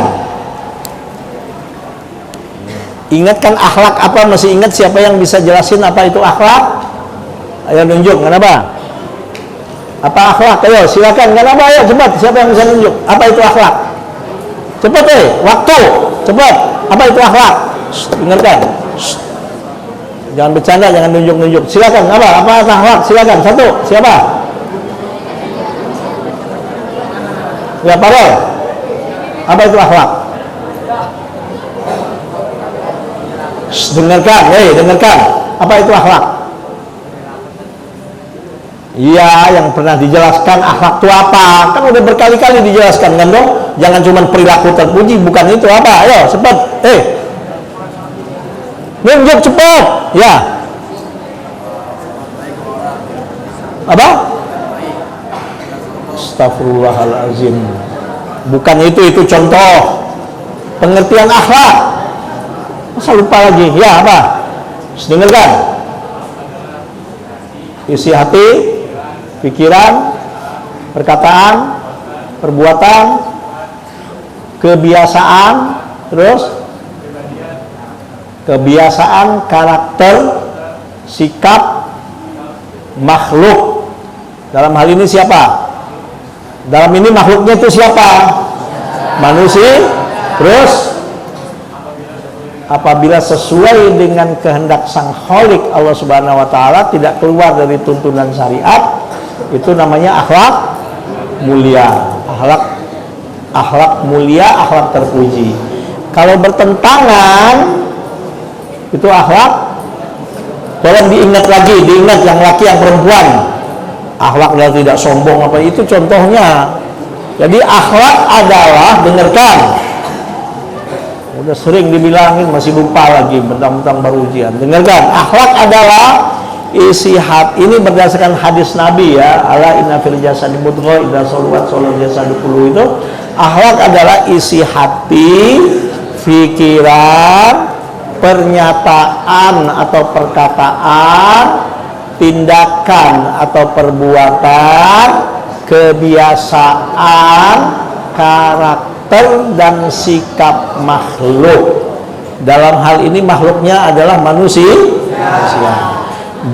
Ingatkan akhlak apa? Masih ingat siapa yang bisa jelasin apa itu akhlak? Ayo nunjuk, kenapa? Apa akhlak? Ayo silakan, kenapa? Ayo cepat, siapa yang bisa nunjuk? Apa itu akhlak? Cepat waktu, cepat. Apa itu akhlak? Dengarkan. Jangan bercanda, jangan nunjuk-nunjuk. Silakan, apa akhlak? Silakan, satu, siapa? Ya, Parol. Apa itu akhlak? Dengarkan, dengarkan. Apa itu akhlak? Iya, yang pernah dijelaskan akhlak itu apa? Kan udah berkali-kali dijelaskan kan dong? Jangan cuma perilaku terpuji, bukan itu apa? Ayo, cepat. Nunjuk cepat. Ya. Apa? Astagfirullahalazim. Bukan itu contoh. Pengertian akhlak. Masa lupa lagi? Ya, apa? Dengarkan. Isi hati, pikiran, perkataan, perbuatan, kebiasaan, terus kebiasaan, karakter, sikap makhluk. Dalam hal ini siapa? Dalam ini makhluknya itu siapa? Manusia. Terus apabila sesuai dengan kehendak Sang Khalik Allah Subhanahu wa taala, tidak keluar dari tuntunan syariat, itu namanya akhlak mulia. Akhlak mulia, akhlak terpuji. Kalau bertentangan, itu akhlak, tolong diingat lagi, diingat yang laki yang perempuan. Akhlak adalah tidak sombong, apa itu contohnya. Jadi akhlak adalah, dengarkan, udah sering dibilangin masih lupa lagi, mentang-mentang baru ujian. Dengarkan, akhlak adalah isi hati. Ini berdasarkan hadis Nabi ya, ala inna fil jasadi mudghah idza saluhat salul jasadu kullu. Itu akhlak adalah isi hati, pikiran, pernyataan atau perkataan, tindakan atau perbuatan, kebiasaan, karakter dan sikap makhluk. Dalam hal ini makhluknya adalah manusia.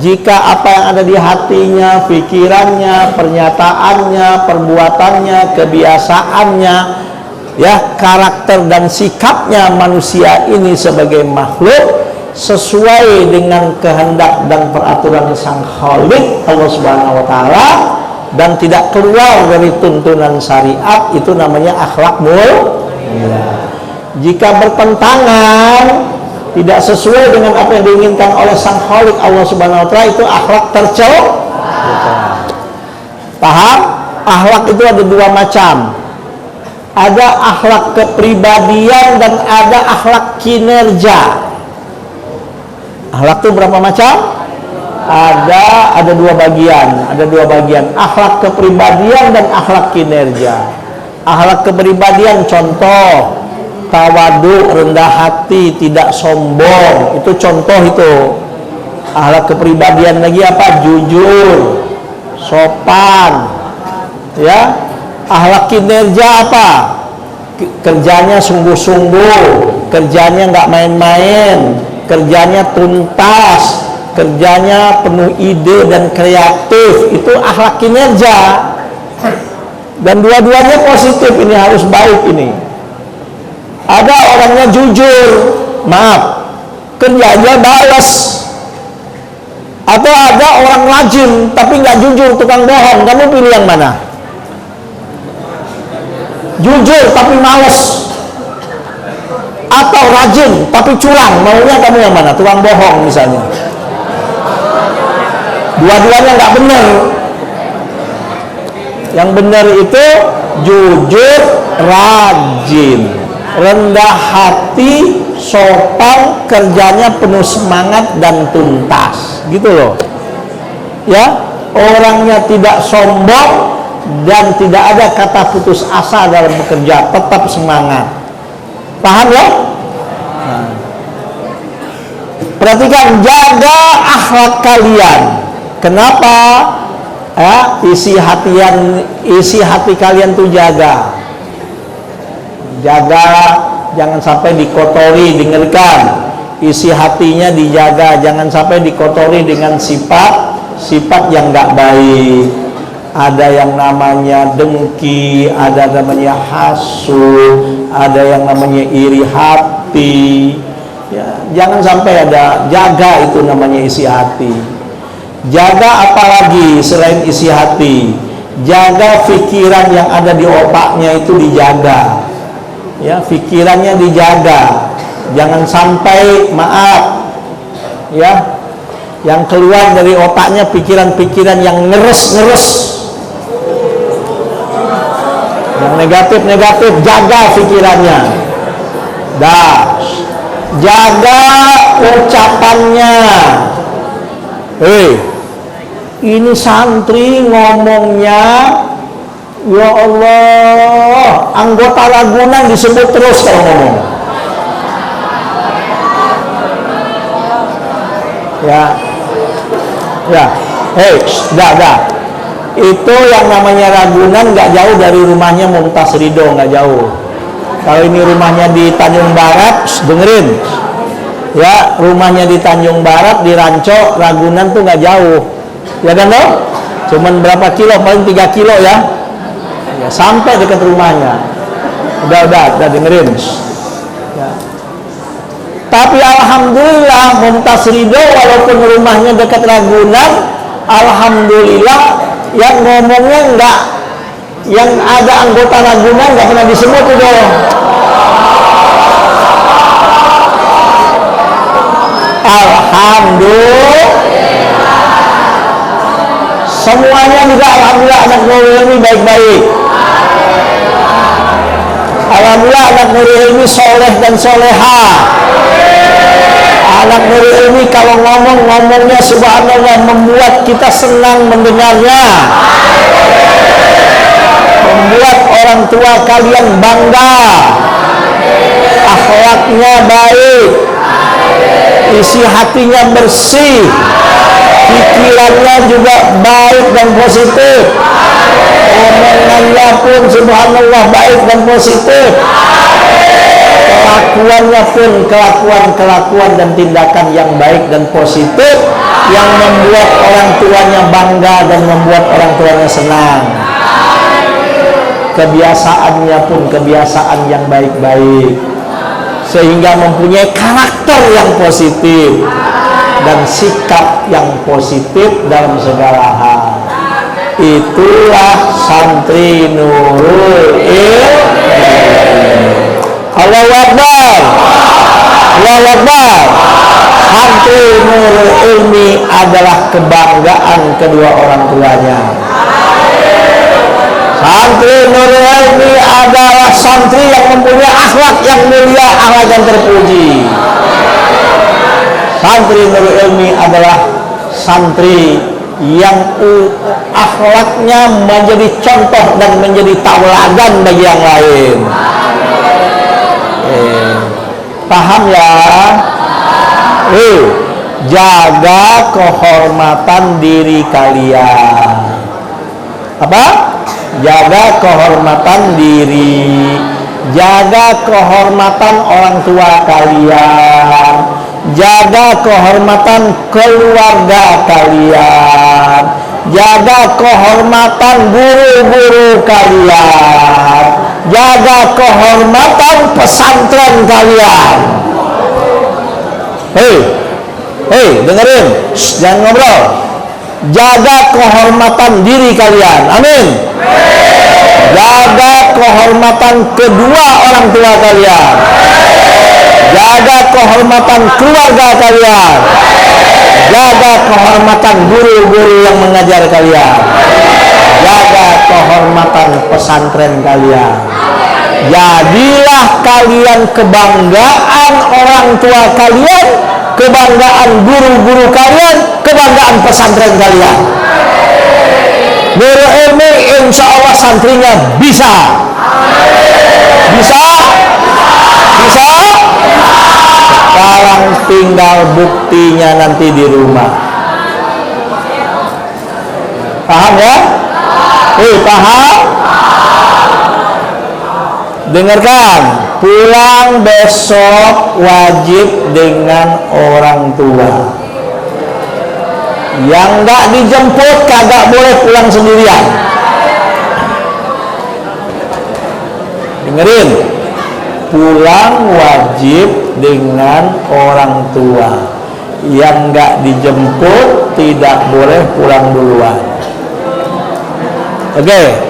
Jika apa yang ada di hatinya, pikirannya, pernyataannya, perbuatannya, kebiasaannya, ya, karakter dan sikapnya manusia ini sebagai makhluk sesuai dengan kehendak dan peraturan Sang Khalik Allah Subhanahu wa taala dan tidak keluar dari tuntunan syariat, itu namanya akhlak mulia. Jika bertentangan, tidak sesuai dengan apa yang diinginkan oleh Sang Khalik Allah Subhanahu wa taala, itu akhlak tercela. Paham? Akhlak itu ada dua macam. Ada akhlak kepribadian dan ada akhlak kinerja. Akhlak itu berapa macam? Ada dua bagian. Akhlak kepribadian dan akhlak kinerja. Akhlak kepribadian, contoh tawadu, rendah hati, tidak sombong. Itu contoh itu. Akhlak kepribadian lagi apa? Jujur, sopan, ya. Akhlak kinerja apa? Kerjanya sungguh-sungguh, kerjanya nggak main-main, kerjanya tuntas, kerjanya penuh ide dan kreatif. Itu akhlak kinerja. Dan dua-duanya positif, ini harus baik ini. Ada orangnya jujur, maaf, kerjanya balas. Atau ada orang rajin tapi nggak jujur, tukang bohong. Kamu pilih yang mana? Jujur tapi malas, atau rajin tapi curang? Maunya kamu yang mana? Tukang bohong misalnya. Dua-duanya nggak benar. Yang benar itu jujur, rajin, rendah hati, sopan, kerjanya penuh semangat dan tuntas, gitu loh. Ya, orangnya tidak sombong dan tidak ada kata putus asa dalam bekerja, tetap semangat. Paham ya? Nah. Perhatikan, jaga akhlak kalian. Kenapa? Ya, isi hati kalian tuh jaga, jangan sampai dikotori. Dengarkan, isi hatinya dijaga, jangan sampai dikotori dengan sifat yang nggak baik. Ada yang namanya dengki, ada namanya hasud, ada yang namanya iri hati. Ya, jangan sampai ada. Jaga itu namanya isi hati. Jaga apalagi selain isi hati, jaga pikiran yang ada di otaknya itu dijaga. Ya, pikirannya dijaga. Jangan sampai, maaf, ya, yang keluar dari otaknya pikiran-pikiran yang ngeres, yang negatif, jaga pikirannya. Jaga ucapannya. Ini santri ngomongnya, ya Allah, anggota Ragunan disebut terus kalau ngomong. Dah. Itu yang namanya Ragunan nggak jauh dari rumahnya Mumtaz Ridho, nggak jauh. Kalau ini rumahnya di Tanjung Barat, dengerin. Ya, rumahnya di Tanjung Barat, di Ranco, Ragunan tuh nggak jauh. Ya kan loh? Cuman berapa kilo? Paling 3 kilo ya. Ya, sampai dekat rumahnya. Udah dengerin. Ya. Tapi alhamdulillah Mumtaz Ridho walaupun rumahnya dekat Ragunan, alhamdulillah yang ngomongnya enggak, yang ada anggota Ragunan enggak pernah disebut itu. Alhamdulillah. Semuanya juga alhamdulillah anak Nurul Ilmi baik-baik. Alhamdulillah anak Nurul Ilmi soleh dan soleha. Anak Nurul Ilmi kalau ngomongnya subhanallah membuat kita senang mendengarnya. Membuat orang tua kalian bangga. Akhlaknya baik. Isi hatinya bersih. Pikirannya juga baik dan positif. Omongannya pun subhanallah baik dan positif. Kelakuannya pun kelakuan dan tindakan yang baik dan positif, yang membuat orang tuanya bangga dan membuat orang tuanya senang. Kebiasaannya pun kebiasaan yang baik-baik, sehingga mempunyai karakter yang positif dan sikap yang positif dalam segala hal. Itulah santri Nurul Ilmi. Allahu Akbar. Allahu Akbar. Santri Nurul Ilmi adalah kebanggaan kedua orang tuanya. Santri Nurul Ilmi adalah santri yang mempunyai akhlak yang mulia, akhlak yang terpuji. Santri Nurul Ilmi adalah santri yang akhlaknya menjadi contoh dan menjadi tauladan bagi yang lain. Paham ya? Jaga kehormatan diri kalian. Apa? Jaga kehormatan diri, jaga kehormatan orang tua kalian, jaga kehormatan keluarga kalian, jaga kehormatan guru-guru kalian, jaga kehormatan pesantren kalian. Hei, dengerin, jangan ngobrol. Jaga kehormatan diri kalian. Amin. Jaga kehormatan kedua orang tua kalian. Jaga kehormatan keluarga kalian. Jaga kehormatan guru-guru yang mengajar kalian. Jaga kehormatan pesantren kalian. Jadilah kalian kebanggaan orang tua kalian, kebanggaan guru-guru kalian, kebanggaan pesantren kalian. Nurul Ilmi insya Allah santrinya bisa. Bisa? Sekarang tinggal buktinya nanti di rumah. Paham ya? Paham? Dengarkan, pulang besok wajib dengan orang tua. Yang nggak dijemput kagak boleh pulang sendirian. Dengerin, pulang wajib dengan orang tua. Yang nggak dijemput tidak boleh pulang duluan. Oke.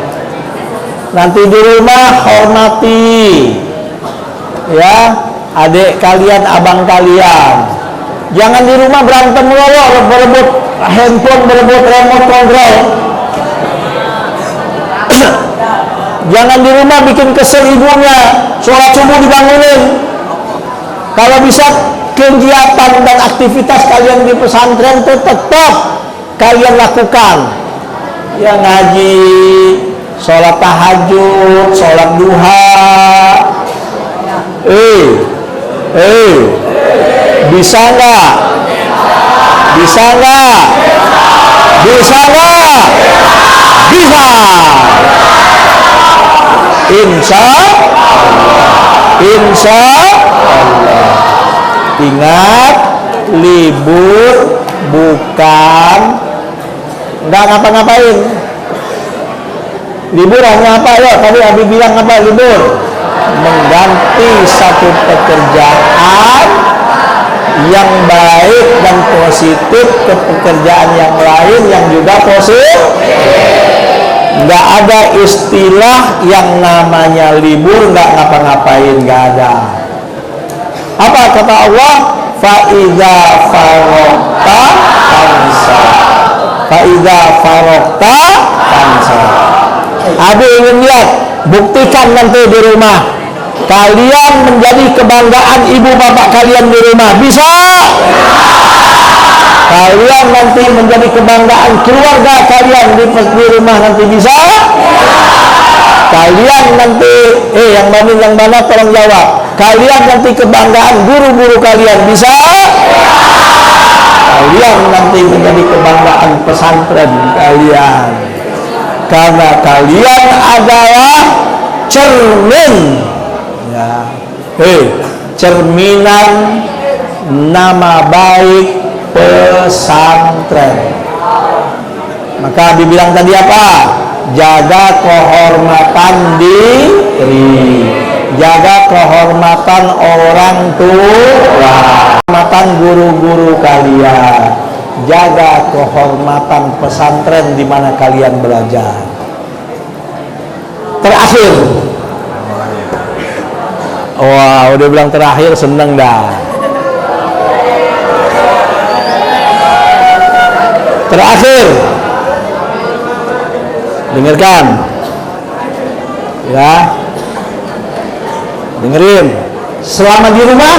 Nanti di rumah hormati ya adik kalian, abang kalian. Jangan di rumah berantem melulu, berebut handphone, berebut remote control. Jangan di rumah bikin kesel ibunya, sholat subuh dibangunin. Kalau bisa kegiatan dan aktivitas kalian di pesantren itu tetap kalian lakukan. Ya ngaji, sholat tahajud, sholat duha. Bisa nggak? Bisa nggak? Bisa nggak? Bisa. Insya Allah. Ingat, libur bukan nggak ngapa-ngapain. Libur hanya apa ya? Tadi Abi bilang apa libur? Mengganti satu pekerjaan yang baik dan positif ke pekerjaan yang lain yang juga positif. Nggak ada istilah yang namanya libur nggak ngapa-ngapain, nggak ada. Apa kata Allah? Faiza farokta fansa. Faiza farokta fansa. Abi ingin lihat, buktikan nanti di rumah. Kalian menjadi kebanggaan ibu bapak kalian di rumah. Bisa? Kalian nanti menjadi kebanggaan keluarga kalian di rumah nanti. Bisa? Kalian nanti, yang mana tolong jawab. Kalian nanti kebanggaan guru-guru kalian. Bisa? Kalian nanti menjadi kebanggaan pesantren kalian. Karena kalian adalah cermin, ya, cerminan nama baik pesantren. Maka dibilang tadi apa? Jaga kehormatan diri, jaga kehormatan orang tua, kehormatan guru-guru kalian, jaga kehormatan pesantren di mana kalian belajar. Terakhir, wah udah bilang terakhir seneng dah. Terakhir, dengarkan, ya, dengerin. Selama di rumah,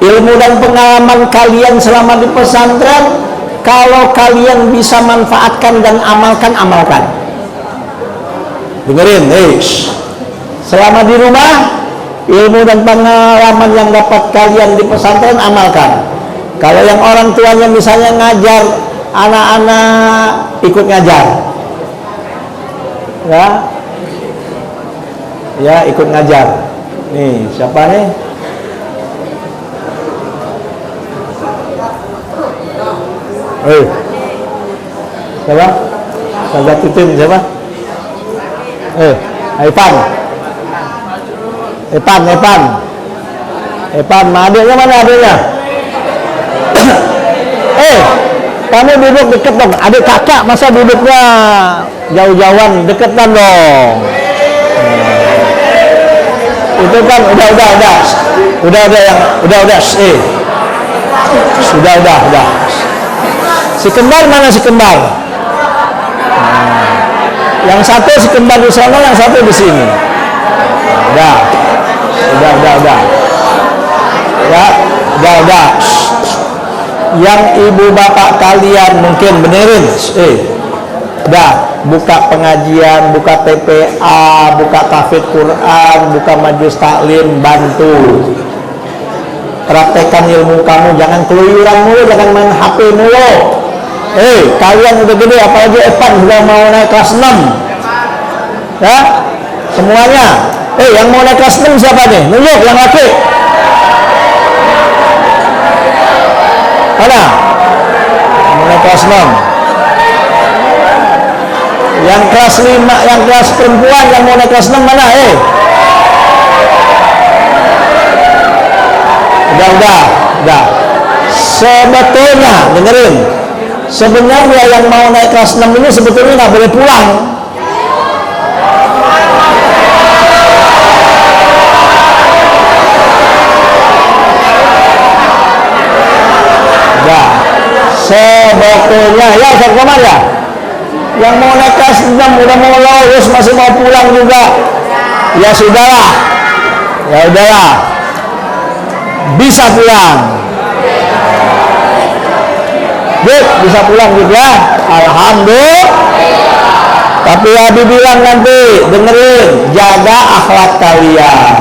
ilmu dan pengalaman kalian selama di pesantren, kalau kalian bisa manfaatkan dan amalkan, amalkan. Dengerin, selama di rumah ilmu dan pengalaman yang dapat kalian di pesantren amalkan. Kalau yang orang tuanya misalnya ngajar anak-anak, ikut ngajar, ya ikut ngajar. Nih siapa nih? Siapa? Sahabat Titin siapa? Epan, adiknya mana adiknya? Kamu duduk deket dong, adik kakak masa duduknya jauh-jauhan, deketan dong. Itu kan udah. Si kembar mana si kembar? Yang satu si kembar di sana, yang satu di sini. Udah. Yang ibu bapak kalian mungkin benerin. Buka pengajian, buka TPA, buka tahfidz Quran, buka majelis taklim, bantu. Praktekkan ilmu kamu, jangan keluyuran mulu, jangan main HP mulu. Kalian udah gede, apalagi Evan sudah mau naik kelas 6. Ya, semuanya. Yang mau naik kelas 6 siapa nih? Nunjuk yang laki. Mana? Mau naik kelas 6. Yang kelas 5, yang kelas perempuan yang mau naik kelas 6 mana? Udah. Sebetulnya, dengerin. Sebenarnya yang mau naik kelas 6 ini sebetulnya nggak boleh pulang. Sebetulnya ya Ustaz Komar ya, yang mau naik kelas 6 udah mau lulus masih mau pulang juga, ya sudahlah, bisa pulang. Bisa pulang juga, alhamdulillah. Tapi Abi bilang nanti, dengerin, jaga akhlak kalian.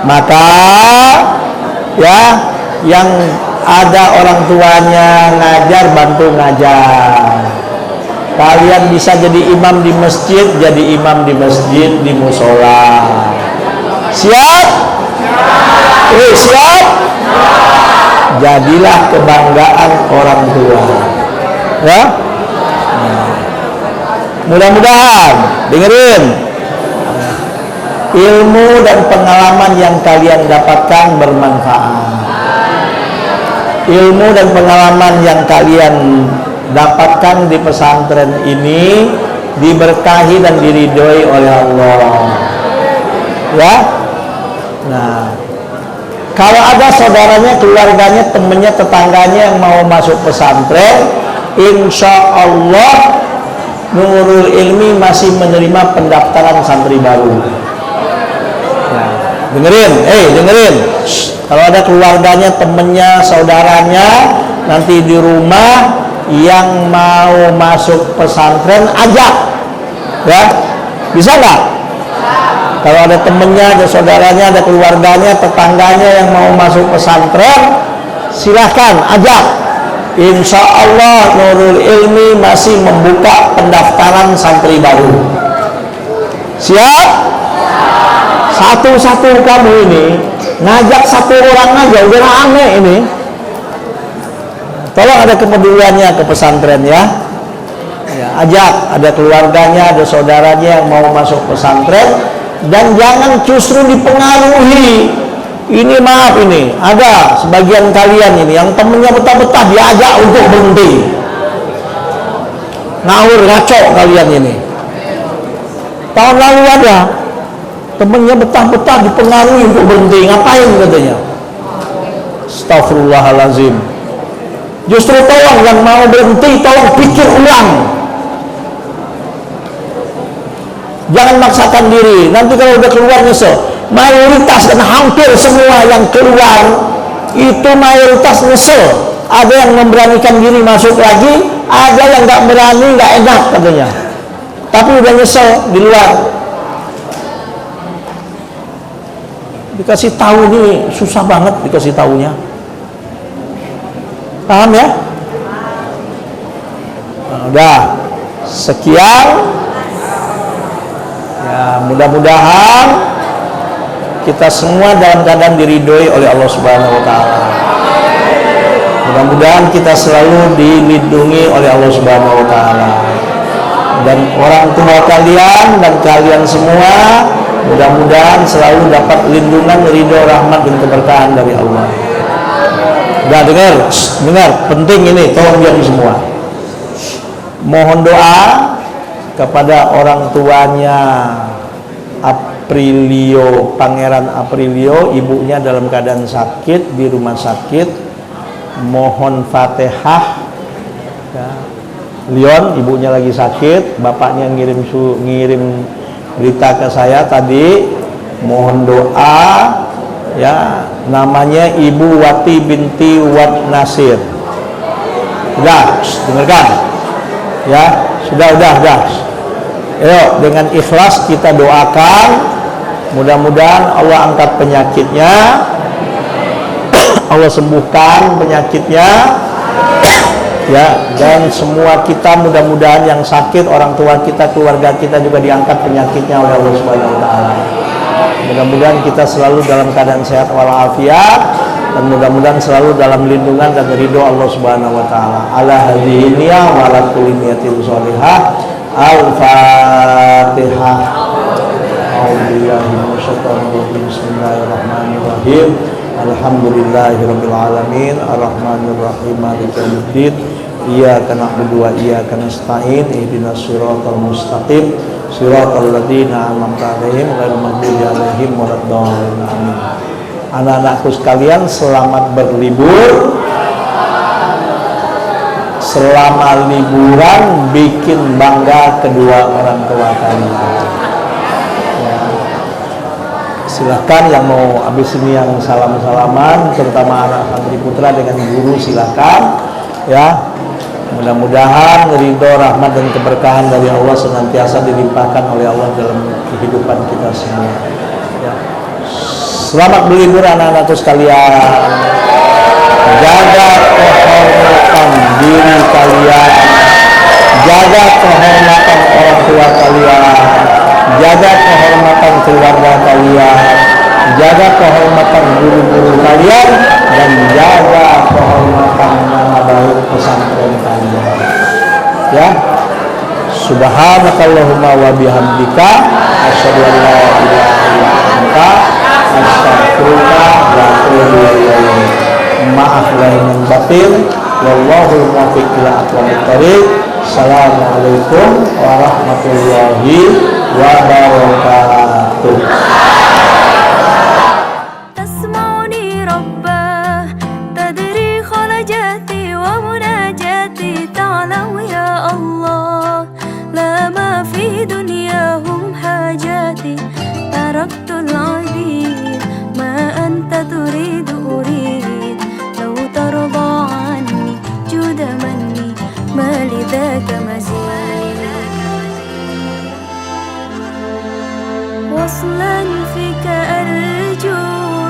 Maka ya, yang ada orang tuanya ngajar, bantu ngajar. Kalian bisa jadi imam di masjid, jadi imam di masjid, di musola. Siap? Siap? Jadilah kebanggaan orang tua. Ya? Mudah-mudahan, dengerin, ilmu dan pengalaman yang kalian dapatkan bermanfaat. Ilmu dan pengalaman yang kalian dapatkan di pesantren ini diberkahi dan diridhoi oleh Allah. Ya. Nah, kalau ada saudaranya, keluarganya, temannya, tetangganya yang mau masuk pesantren, insya Allah Nurul Ilmi masih menerima pendaftaran santri baru. Nah, dengerin. Kalau ada keluarganya, temennya, saudaranya nanti di rumah yang mau masuk pesantren, ajak, ya, bisa nggak? Kalau ada temennya, ada saudaranya, ada keluarganya, tetangganya yang mau masuk pesantren, silahkan ajak. Insya Allah Nurul Ilmi masih membuka pendaftaran santri baru. Siap? Satu-satu kamu ini ngajak satu orang aja udah rame ini. Tolong ada kepeduliannya ke pesantren ya. Ajak, ada keluarganya, ada saudaranya yang mau masuk pesantren, dan jangan justru dipengaruhi. Ini maaf, ini ada sebagian kalian ini yang temennya betah-betah diajak untuk berhenti. Ngawur, ngaco kalian ini. Tahun lalu ada temennya betah-betah dipengaruhi untuk berhenti. Ngapain katanya? Astagfirullahalazim. Justru tolong yang mau berhenti, tolong pikir ulang. Jangan maksakan diri. Nanti kalau udah keluar nyesel. Mayoritas dan hampir semua yang keluar itu mayoritas nyesel. Ada yang memberanikan diri masuk lagi, ada yang nggak berani, nggak enak katanya. Tapi udah nyesel di luar. Dikasih tahu nih susah banget dikasih tahunya. Paham ya? Nah, udah sekian. Ya, mudah-mudahan kita semua dalam keadaan diridhoi oleh Allah Subhanahu wa taala. Mudah-mudahan kita selalu dilindungi oleh Allah Subhanahu wa taala. Dan orang tua kalian dan kalian semua mudah-mudahan selalu dapat lindungan, ridho, rahmat dan keberkahan dari Allah. Udah dengar, penting ini, tolong diam semua. Mohon doa kepada orang tuanya Aprilio, Pangeran Aprilio, ibunya dalam keadaan sakit di rumah sakit. Mohon Fatihah. Ya. Leon, ibunya lagi sakit, bapaknya ngirim berita ke saya tadi, mohon doa ya, namanya Ibu Wati binti Wad Nasir. Sudah, dengarkan ya, sudah. Ayo dengan ikhlas kita doakan, mudah-mudahan Allah angkat penyakitnya, Allah sembuhkan penyakitnya ya, dan semua kita mudah-mudahan yang sakit, orang tua kita, keluarga kita juga diangkat penyakitnya oleh Allah Subhanahu wa taala. Mudah-mudahan kita selalu dalam keadaan sehat walafiat, dan mudah-mudahan selalu dalam lindungan dan ridho Allah Subhanahu wa taala. Ala hadhihi niyah wa ala kulli niyatin shalihah. Al-Fatihah. A'udzubillahi minasyaitonir rajim. Bismillahirrahmanirrahim. Alhamdulillahirabbil alamin, arrahmanir rahim, maliki yaumiddin. Iyyaka na'budu wa iyyaka nasta'in. Ihdinas siratal mustaqim, siratal ladzina an'amta 'alaihim ghairil maghdubi 'alaihim waladdallin. Amin. Anak-anakku sekalian, selamat berlibur. Selama liburan bikin bangga kedua orang tua kalian. Silahkan yang mau habis ini yang salam-salaman, terutama anak santri putra dengan guru, silahkan ya. Mudah-mudahan ridho, rahmat dan keberkahan dari Allah senantiasa dilimpahkan oleh Allah dalam kehidupan kita semua ya. Selamat berlibur anak-anakku sekalian. Jaga kehormatan diri kalian, jaga kehormatan orang tua kalian, jaga kehormatan keluarga kalian, jaga kehormatan guru-guru kalian, dan jaga kehormatan nama baik pesantren kalian ya. Subhanakallahumma wa bihamdika asyhadu an la ilaha illa anta astaghfiruka wa atubu ilaik. Maaf lahir dan batin. Wallahul muwaffiq ila aqwamit thoriq. Assalamualaikum warahmatullahi wabarakatuh. تسمعني رباه تدري خلجاتي ومناجاتي تعلم يا الله لا ما في دنياهم حاجاتي تركت العبيد ما أنت تريد أريد لو ترضى عني جود مني ما لذاك مزيد وصلا فيك أرجو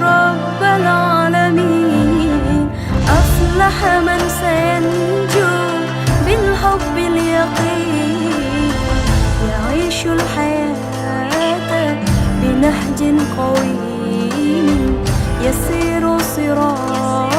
رب العالمين أفلح من سينجو بالحب اليقين يعيش الحياة بنهج قويم يسير صراط